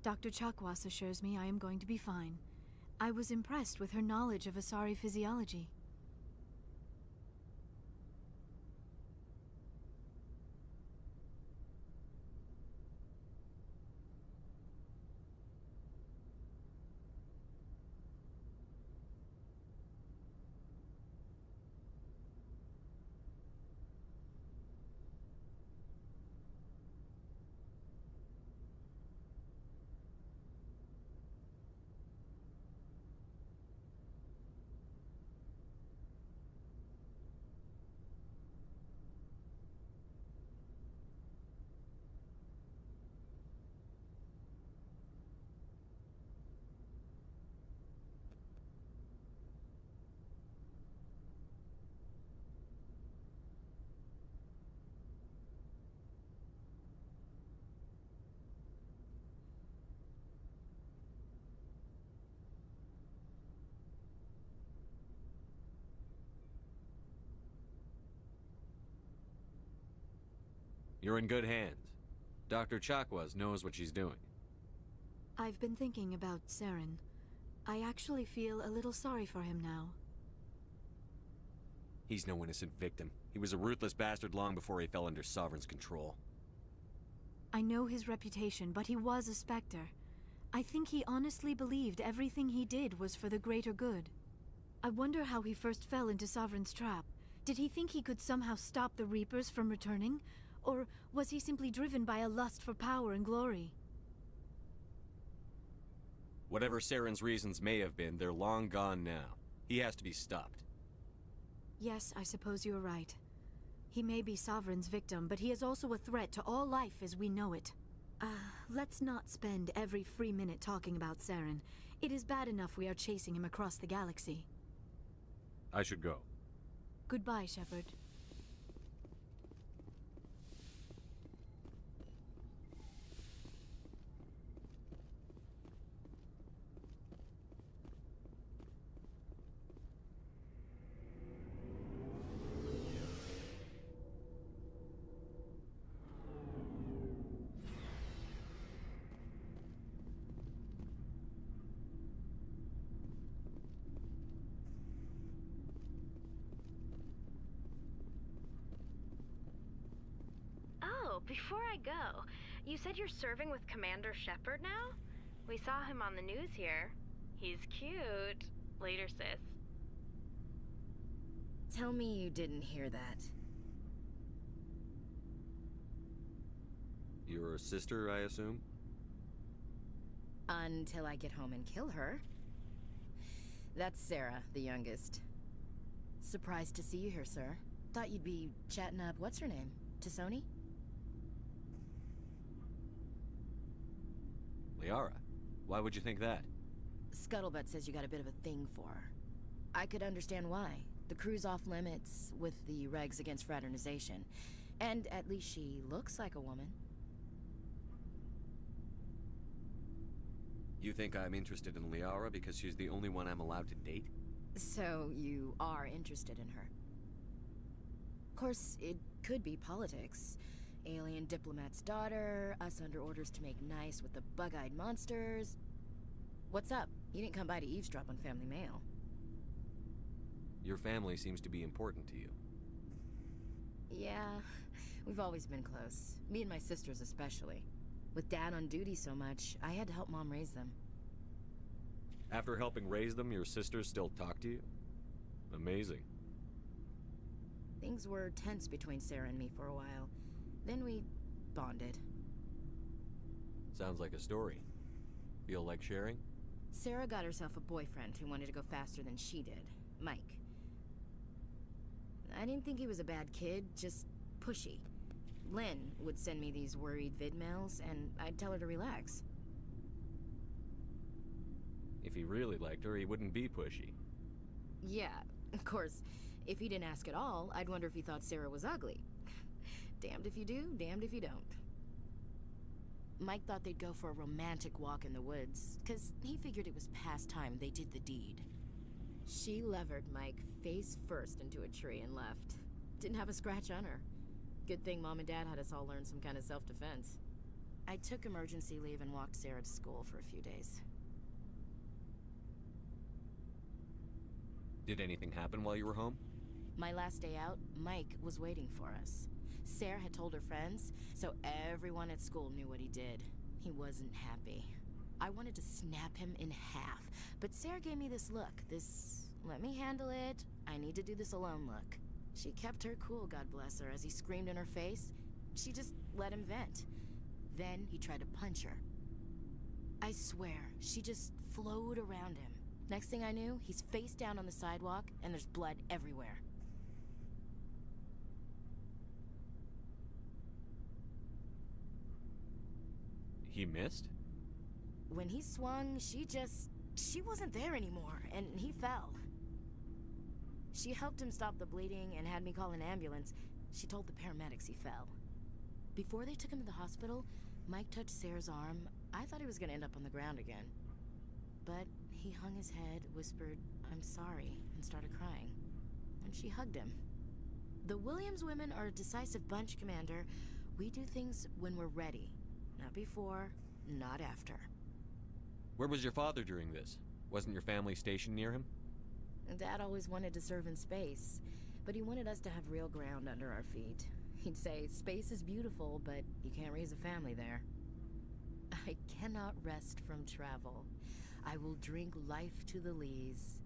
Dr. Chakwas assures me I am going to be fine. I was impressed with her knowledge of Asari physiology. You're in good hands. Dr. Chakwas knows what she's doing. I've been thinking about Saren. I actually feel a little sorry for him now. He's no innocent victim. He was a ruthless bastard long before he fell under Sovereign's control. I know his reputation, but he was a Spectre. I think he honestly believed everything he did was for the greater good. I wonder how he first fell into Sovereign's trap. Did he think he could somehow stop the Reapers from returning? Or was he simply driven by a lust for power and glory? Whatever Saren's reasons may have been, they're long gone now. He has to be stopped. Yes, I suppose you're right. He may be Sovereign's victim, but he is also a threat to all life as we know it. Let's not spend every free minute talking about Saren. It is bad enough we are chasing him across the galaxy. I should go. Goodbye, Shepard. Before I go, you said you're serving with Commander Shepard now? We saw him on the news here. He's cute. Later, sis. Tell me you didn't hear that. Your sister, I assume? Until I get home and kill her. That's Sarah, the youngest. Surprised to see you here, sir. Thought you'd be chatting up what's her name? T'Soni? Liara? Why would you think that? Scuttlebutt says you got a bit of a thing for her. I could understand why. The crew's off limits with the regs against fraternization. And at least she looks like a woman. You think I'm interested in Liara because she's the only one I'm allowed to date? So you are interested in her? Of course, it could be politics. Alien diplomat's daughter, us under orders to make nice with the bug-eyed monsters. What's up? You didn't come by to eavesdrop on family mail. Your family seems to be important to you. Yeah, we've always been close. Me and my sisters especially. With Dad on duty so much, I had to help Mom raise them. After helping raise them, your sisters still talk to you? Amazing. Things were tense between Sarah and me for a while. Then we bonded. Sounds like a story. Feel like sharing? Sarah got herself a boyfriend who wanted to go faster than she did, Mike. I didn't think he was a bad kid, just pushy. Lynn would send me these worried vidmails, and I'd tell her to relax. If he really liked her, he wouldn't be pushy. Yeah, of course. If he didn't ask at all, I'd wonder if he thought Sarah was ugly. Damned if you do, damned if you don't. Mike thought they'd go for a romantic walk in the woods, 'cause he figured it was past time they did the deed. She levered Mike face first into a tree and left. Didn't have a scratch on her. Good thing Mom and Dad had us all learn some kind of self-defense. I took emergency leave and walked Sarah to school for a few days. Did anything happen while you were home? My last day out, Mike was waiting for us. Sarah had told her friends, so everyone at school knew what he did. He wasn't happy. I wanted to snap him in half, but Sarah gave me this look, this let me handle it, I need to do this alone look. She kept her cool, God bless her, as he screamed in her face. She just let him vent. Then he tried to punch her. I swear, she just flowed around him. Next thing I knew, he's face down on the sidewalk, and there's blood everywhere. He missed? When he swung, she wasn't there anymore, and he fell. She helped him stop the bleeding and had me call an ambulance. She told the paramedics he fell. Before they took him to the hospital, Mike touched Sarah's arm. I thought he was gonna end up on the ground again. But he hung his head, whispered, "I'm sorry," and started crying. And she hugged him. The Williams women are a decisive bunch, Commander. We do things when we're ready. Not before, not after. Where was your father during this? Wasn't your family stationed near him? Dad always wanted to serve in space, but he wanted us to have real ground under our feet. He'd say, space is beautiful, but you can't raise a family there. I cannot rest from travel. I will drink life to the lees.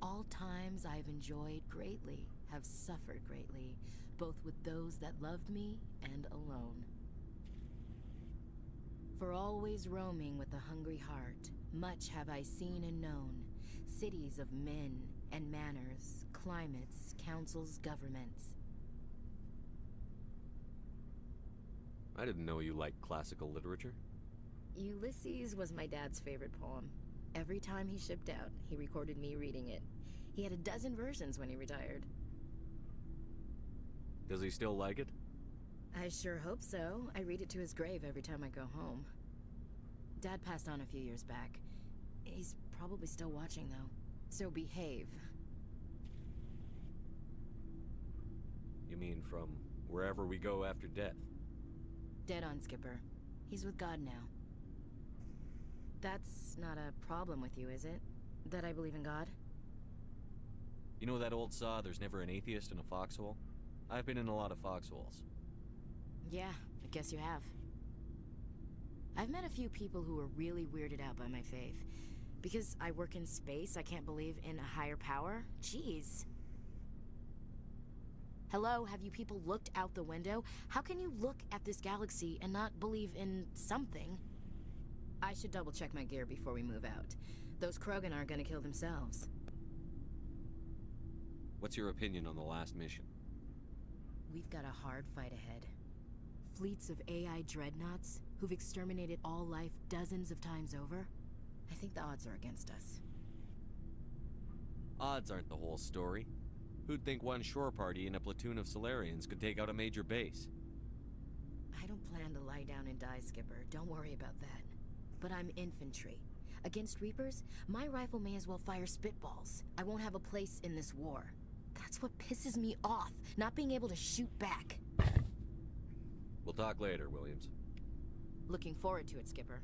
All times I have enjoyed greatly, have suffered greatly, both with those that loved me and alone. For always roaming with a hungry heart, much have I seen and known, cities of men and manners, climates, councils, governments. I didn't know you liked classical literature. Ulysses was my dad's favorite poem. Every time he shipped out, he recorded me reading it. He had a dozen versions when he retired. Does he still like it? I sure hope so. I read it to his grave every time I go home. Dad passed on a few years back. He's probably still watching, though. So behave. You mean from wherever we go after death? Dead on, Skipper. He's with God now. That's not a problem with you, is it? That I believe in God? You know that old saw, there's never an atheist in a foxhole? I've been in a lot of foxholes. Yeah, I guess you have. I've met a few people who were really weirded out by my faith. Because I work in space, I can't believe in a higher power? Jeez. Hello, have you people looked out the window? How can you look at this galaxy and not believe in something? I should double check my gear before we move out. Those Krogan aren't gonna kill themselves. What's your opinion on the last mission? We've got a hard fight ahead. Fleets of AI dreadnoughts who've exterminated all life dozens of times over. I think the odds are against us. Odds aren't the whole story. Who'd think one shore party and a platoon of Solarians could take out a major base? I don't plan to lie down and die, Skipper. Don't worry about that. But I'm infantry. Against Reapers, my rifle may as well fire spitballs. I won't have a place in this war. That's what pisses me off, not being able to shoot back. We'll talk later, Williams. Looking forward to it, Skipper.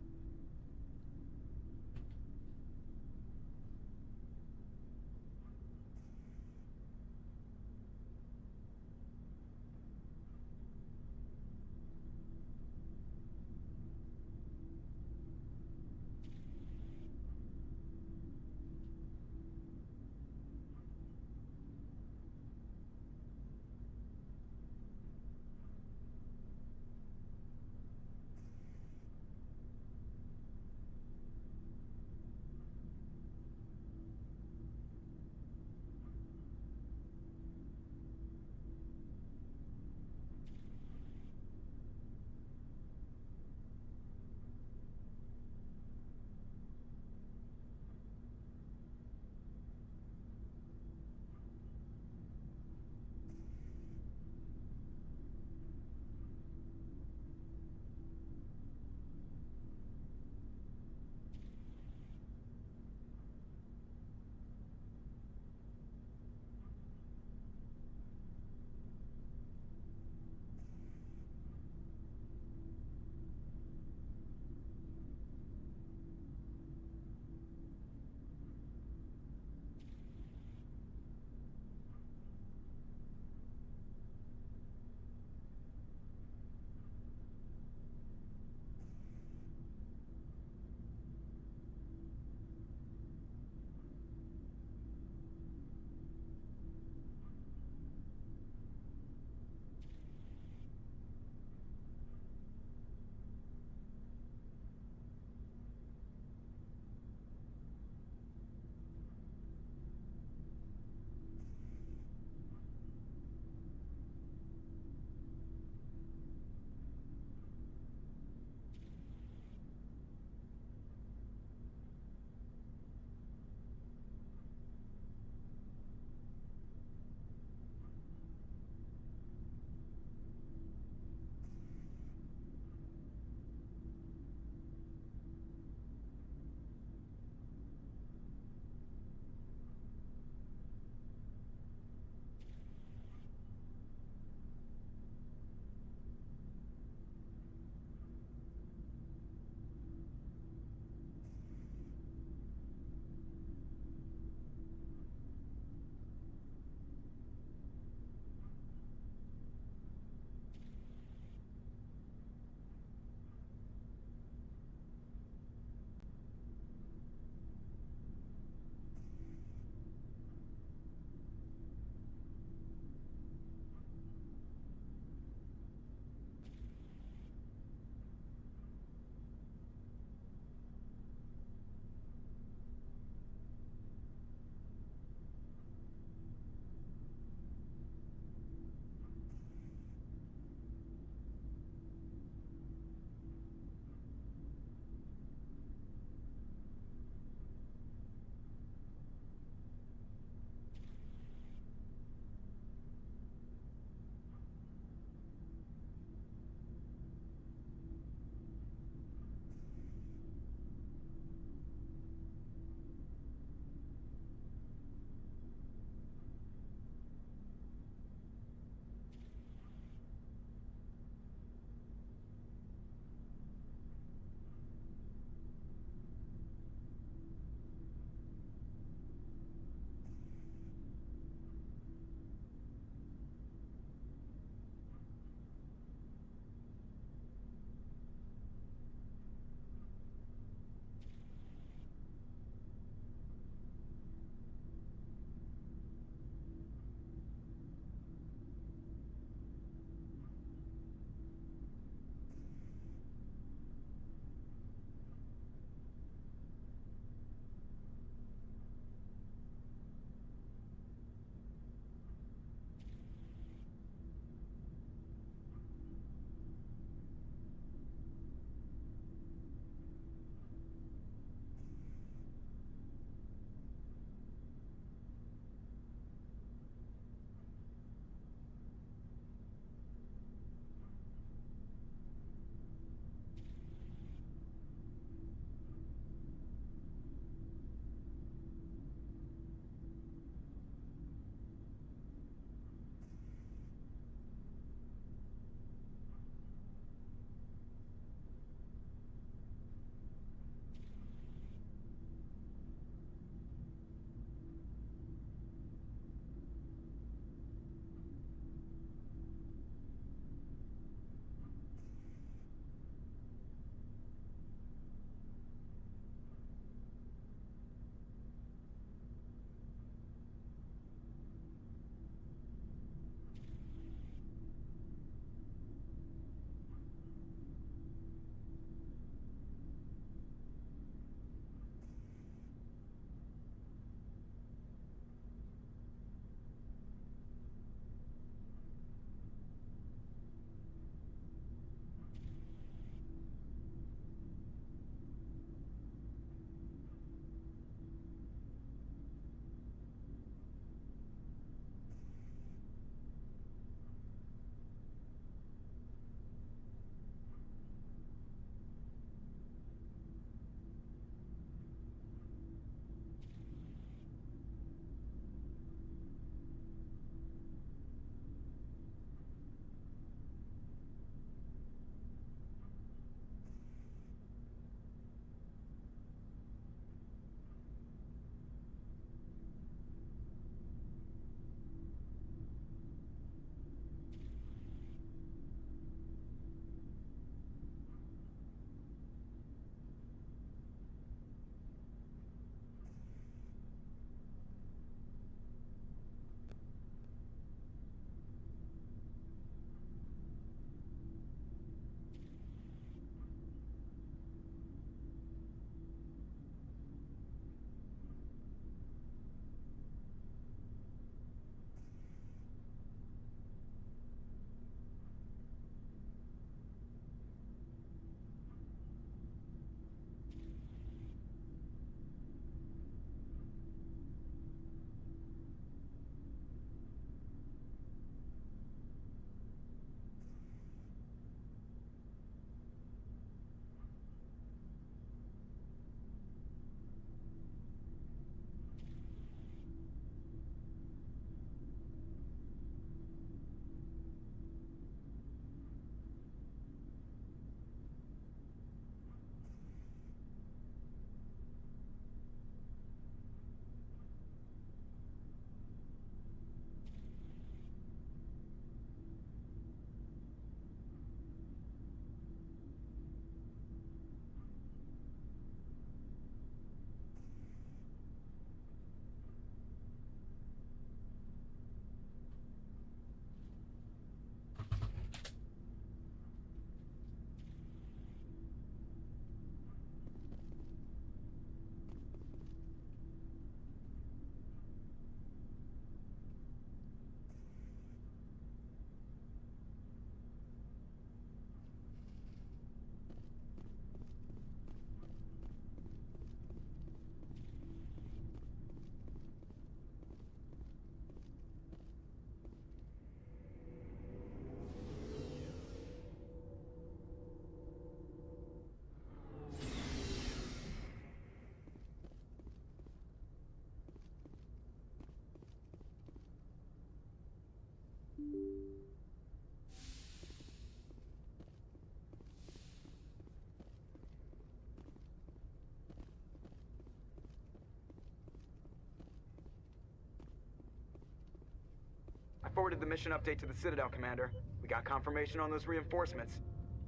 forwarded the mission update to the Citadel, Commander. We got confirmation on those reinforcements.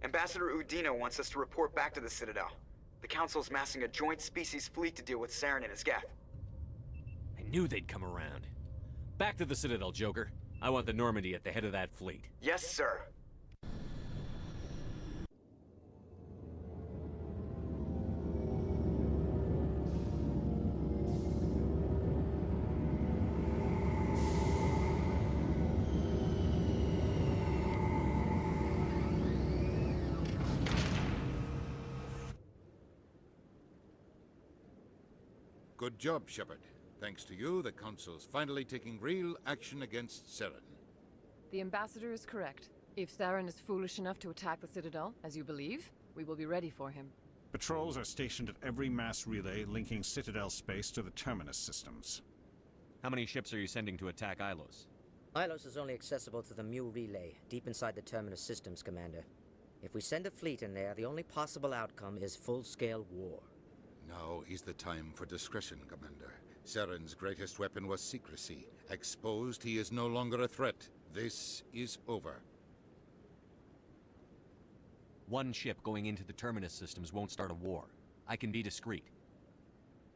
Ambassador Udina wants us to report back to the Citadel. The Council's massing a joint species fleet to deal with Saren and his Geth. I knew they'd come around. Back to the Citadel, Joker. I want the Normandy at the head of that fleet. Yes, sir. Good job, Shepard. Thanks to you, the Council's finally taking real action against Saren. The Ambassador is correct. If Saren is foolish enough to attack the Citadel, as you believe, we will be ready for him. Patrols are stationed at every mass relay linking Citadel space to the Terminus systems. How many ships are you sending to attack Ilos? Ilos is only accessible to the Mu relay, deep inside the Terminus systems, Commander. If we send a fleet in there, the only possible outcome is full-scale war. Now is the time for discretion, Commander. Saren's greatest weapon was secrecy. Exposed, he is no longer a threat. This is over. One ship going into the Terminus systems won't start a war. I can be discreet.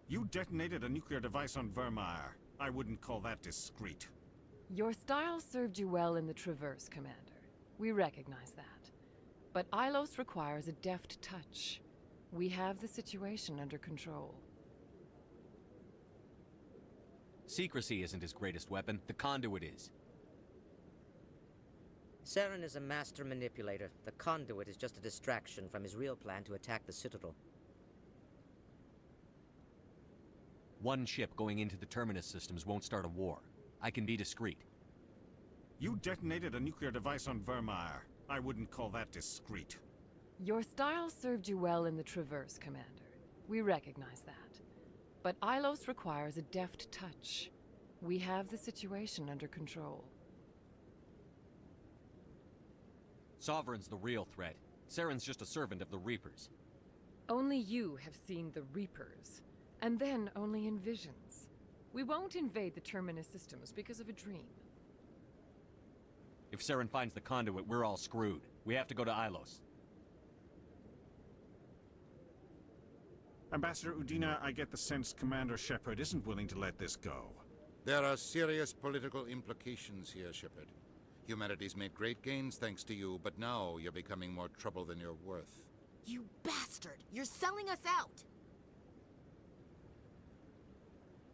You detonated a nuclear device on Vermeer. I wouldn't call that discreet. Your style served you well in the Traverse, Commander. We recognize that. But Ilos requires a deft touch. We have the situation under control. Secrecy isn't his greatest weapon. The conduit is. Saren is a master manipulator. The conduit is just a distraction from his real plan to attack the Citadel. One ship going into the Terminus systems won't start a war. I can be discreet. You detonated a nuclear device on Vermeer. I wouldn't call that discreet. Your style served you well in the Traverse, Commander. We recognize that. But Ilos requires a deft touch. We have the situation under control. Sovereign's the real threat. Saren's just a servant of the Reapers. Only you have seen the Reapers. And then only in visions. We won't invade the Terminus systems because of a dream. If Saren finds the conduit, we're all screwed. We have to go to Ilos. Ambassador Udina, I get the sense Commander Shepard isn't willing to let this go. There are serious political implications here, Shepard. Humanity's made great gains thanks to you, but now you're becoming more trouble than you're worth. You bastard! You're selling us out!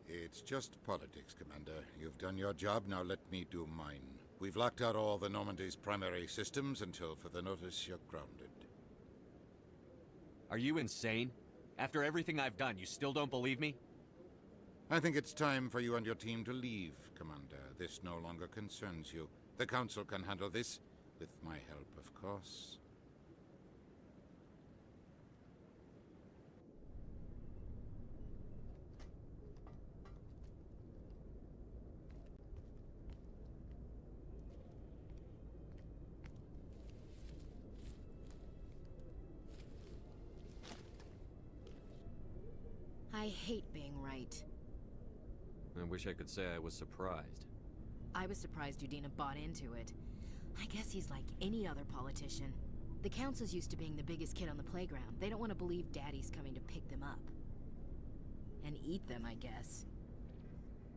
It's just politics, Commander. You've done your job, now let me do mine. We've locked out all the Normandy's primary systems until further notice you're grounded. Are you insane? After everything I've done, you still don't believe me? I think it's time for you and your team to leave, Commander. This no longer concerns you. The Council can handle this, with my help, of course. I hate being right. I wish I could say I was surprised. I was surprised Udina bought into it. I guess he's like any other politician. The Council's used to being the biggest kid on the playground. They don't want to believe Daddy's coming to pick them up. And eat them, I guess.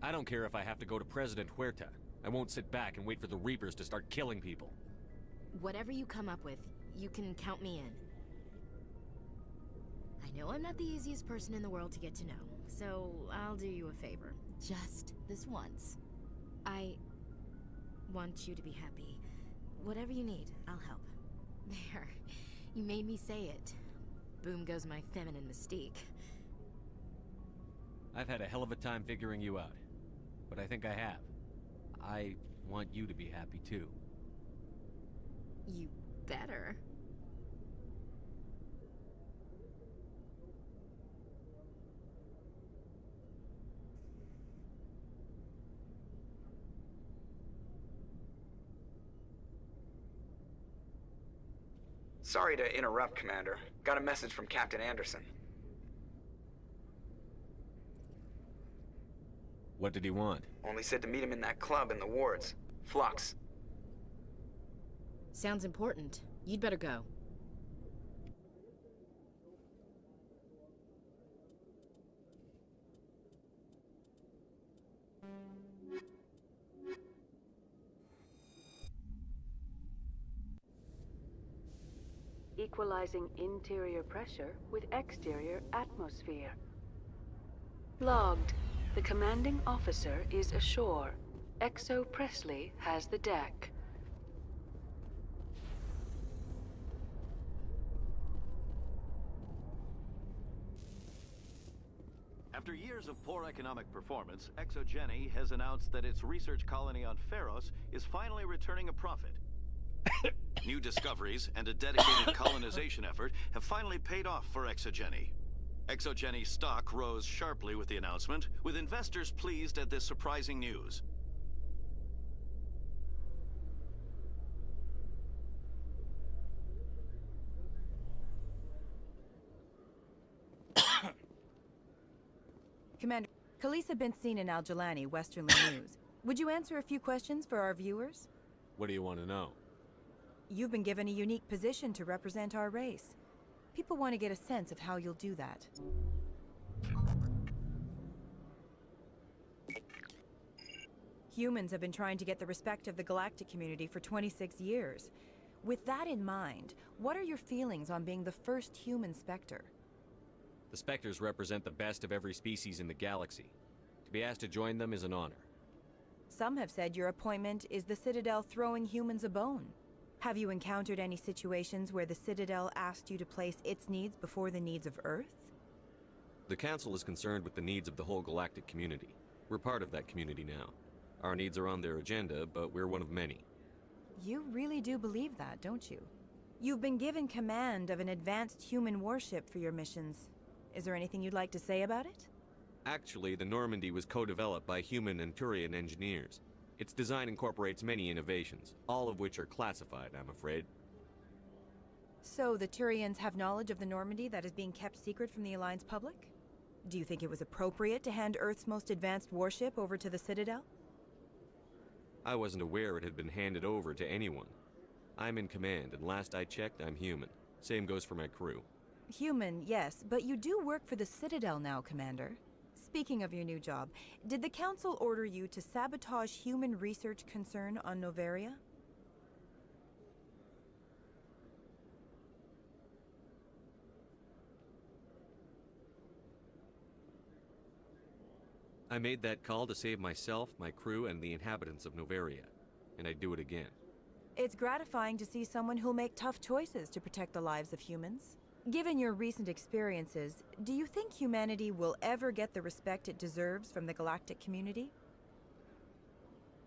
I don't care if I have to go to President Huerta. I won't sit back and wait for the Reapers to start killing people. Whatever you come up with, you can count me in. I know I'm not the easiest person in the world to get to know, so I'll do you a favor. Just this once. I want you to be happy. Whatever you need, I'll help. There. You made me say it. Boom goes my feminine mystique. I've had a hell of a time figuring you out. But I think I have. I want you to be happy too. You better. Sorry to interrupt, Commander. Got a message from Captain Anderson. What did he want? Only said to meet him in that club in the wards. Flux. Sounds important. You'd better go. Equalizing interior pressure with exterior atmosphere. Logged. The commanding officer is ashore. Exo Presley has the deck. After years of poor economic performance, ExoGeni has announced that its research colony on Pharos is finally returning a profit. New discoveries and a dedicated colonization effort have finally paid off for ExoGeni. ExoGeni stock rose sharply with the announcement, with investors pleased at this surprising news. Commander, Khalees had been seen in Al-Jalani, Westernly News. Would you answer a few questions for our viewers? What do you want to know? You've been given a unique position to represent our race. People want to get a sense of how you'll do that. Humans have been trying to get the respect of the galactic community for 26 years. With that in mind, what are your feelings on being the first human Spectre? The Spectres represent the best of every species in the galaxy. To be asked to join them is an honor. Some have said your appointment is the Citadel throwing humans a bone. Have you encountered any situations where the Citadel asked you to place its needs before the needs of Earth? The Council is concerned with the needs of the whole galactic community. We're part of that community now. Our needs are on their agenda, but we're one of many. You really do believe that, don't you? You've been given command of an advanced human warship for your missions. Is there anything you'd like to say about it? Actually, the Normandy was co-developed by human and Turian engineers. Its design incorporates many innovations, all of which are classified, I'm afraid. So the Turians have knowledge of the Normandy that is being kept secret from the Alliance public? Do you think it was appropriate to hand Earth's most advanced warship over to the Citadel? I wasn't aware it had been handed over to anyone. I'm in command, and last I checked, I'm human. Same goes for my crew. Human, yes, but you do work for the Citadel now, Commander. Speaking of your new job, did the Council order you to sabotage human research concern on Noveria? I made that call to save myself, my crew, and the inhabitants of Noveria. And I'd do it again. It's gratifying to see someone who'll make tough choices to protect the lives of humans. Given your recent experiences, do you think humanity will ever get the respect it deserves from the galactic community?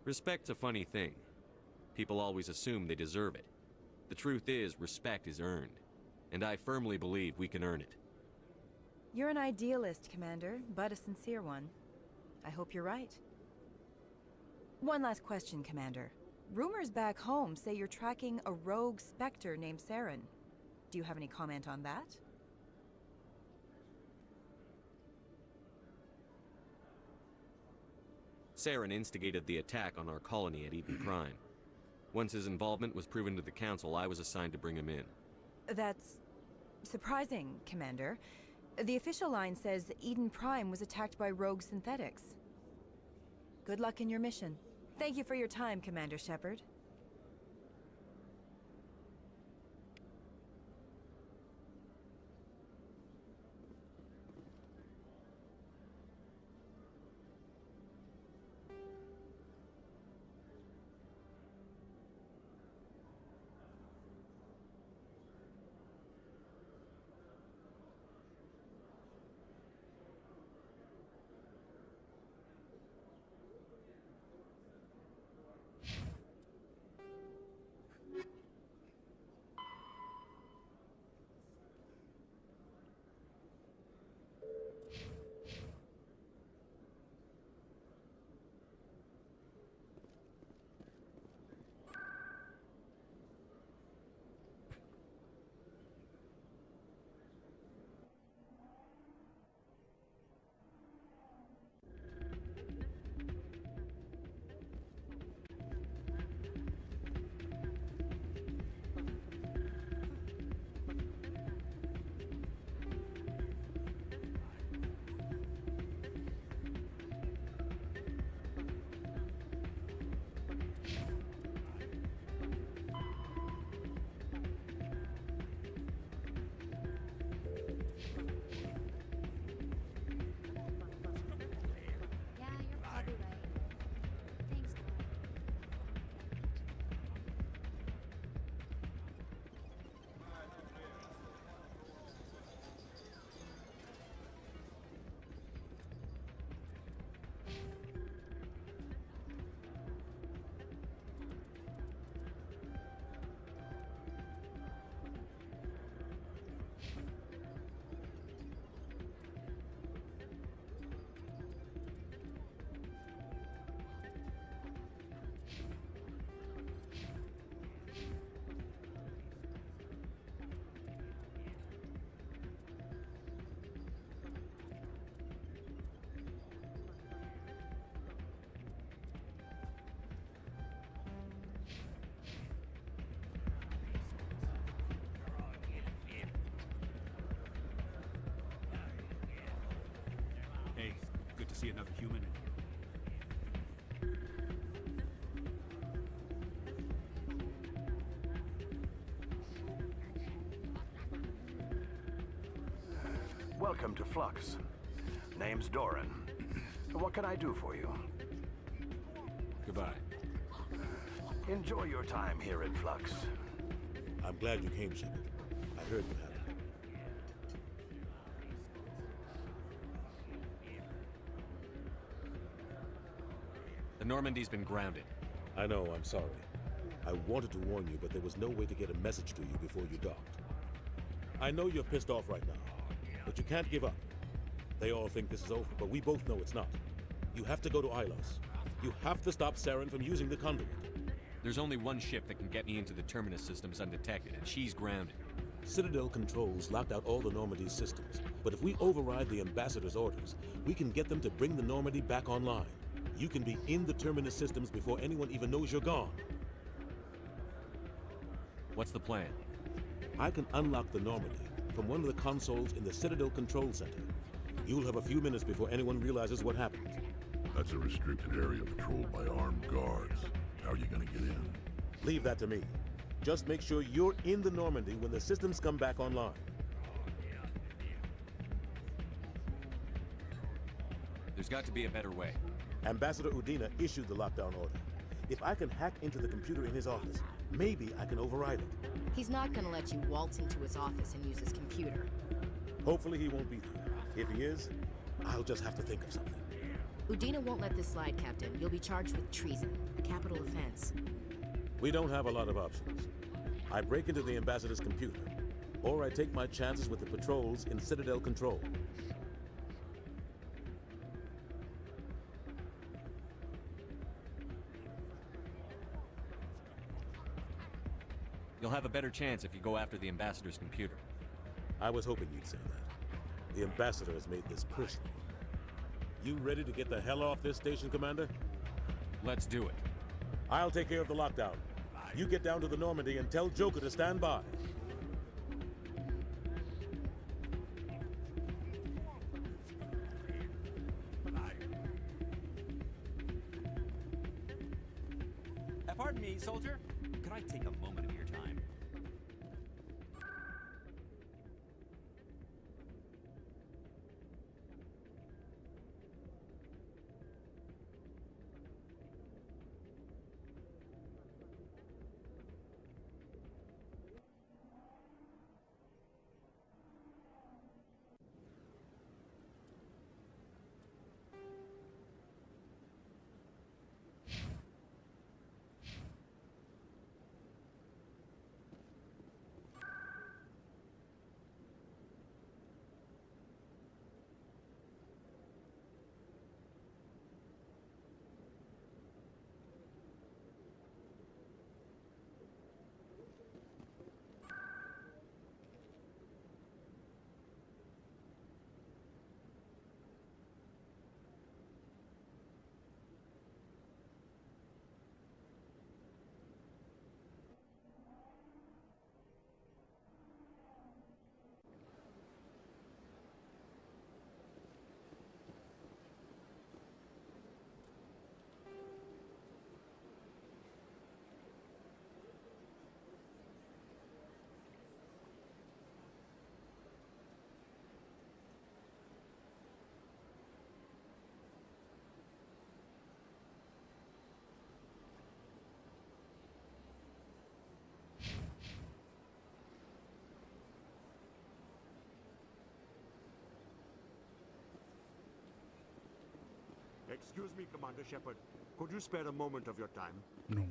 Respect's a funny thing. People always assume they deserve it. The truth is, respect is earned. And I firmly believe we can earn it. You're an idealist, Commander, but a sincere one. I hope you're right. One last question, Commander. Rumors back home say you're tracking a rogue Spectre named Saren. Do you have any comment on that? Saren instigated the attack on our colony at Eden Prime. Once his involvement was proven to the Council, I was assigned to bring him in. That's surprising, Commander. The official line says Eden Prime was attacked by rogue synthetics. Good luck in your mission. Thank you for your time, Commander Shepard. to see another human in here. Welcome to Flux. Name's Doran. What can I do for you? Goodbye. Enjoy your time here at Flux. I'm glad you came, Shepard. I heard what happened. The Normandy's been grounded. I know, I'm sorry. I wanted to warn you, but there was no way to get a message to you before you docked. I know you're pissed off right now, but you can't give up. They all think this is over, but we both know it's not. You have to go to Ilos. You have to stop Saren from using the conduit. There's only one ship that can get me into the Terminus systems undetected, and she's grounded. Citadel controls locked out all the Normandy's systems, but if we override the Ambassador's orders, we can get them to bring the Normandy back online. You can be in the Terminus systems before anyone even knows you're gone. What's the plan? I can unlock the Normandy from one of the consoles in the Citadel Control Center. You'll have a few minutes before anyone realizes what happened. That's a restricted area patrolled by armed guards. How are you gonna get in? Leave that to me. Just make sure you're in the Normandy when the systems come back online. There's got to be a better way. Ambassador Udina issued the lockdown order. If I can hack into the computer in his office, maybe I can override it. He's not gonna let you waltz into his office and use his computer. Hopefully he won't be there. If he is, I'll just have to think of something. Udina won't let this slide, Captain. You'll be charged with treason, a capital offense. We don't have a lot of options. I break into the Ambassador's computer, or I take my chances with the patrols in Citadel Control. You'll have a better chance if you go after the Ambassador's computer. I was hoping you'd say that. The Ambassador has made this personal. You ready to get the hell off this station, Commander? Let's do it. I'll take care of the lockdown. You get down to the Normandy and tell Joker to stand by. Pardon me, soldier. Could I take a moment of your time? Excuse me, Commander Shepard. Could you spare a moment of your time? No.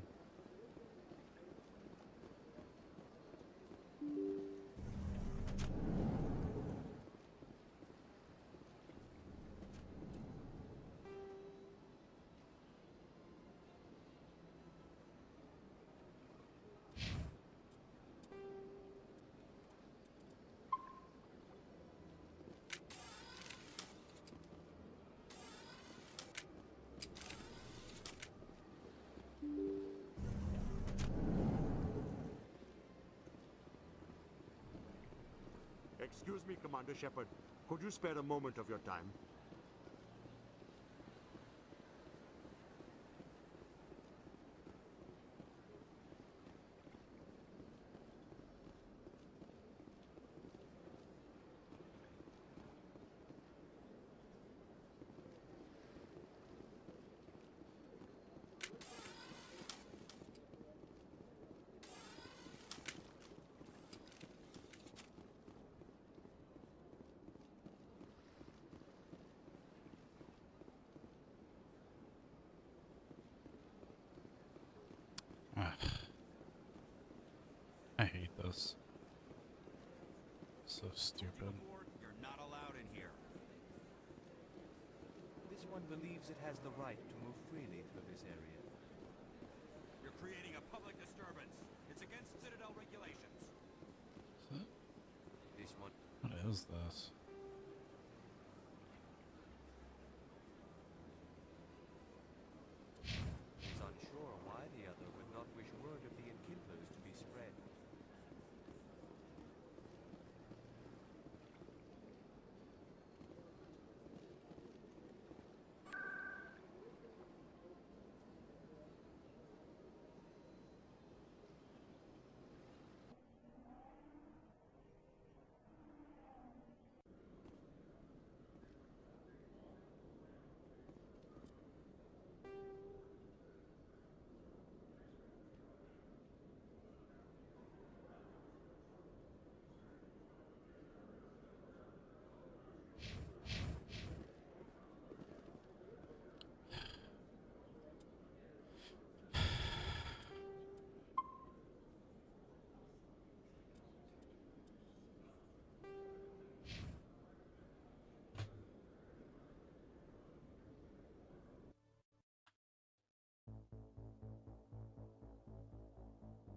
Excuse me, Commander Shepard. Could you spare a moment of your time? So stupid. You're not allowed in here. This one believes it has the right to move freely through this area. You're creating a public disturbance. It's against Citadel regulations. Is it? This one. What is this?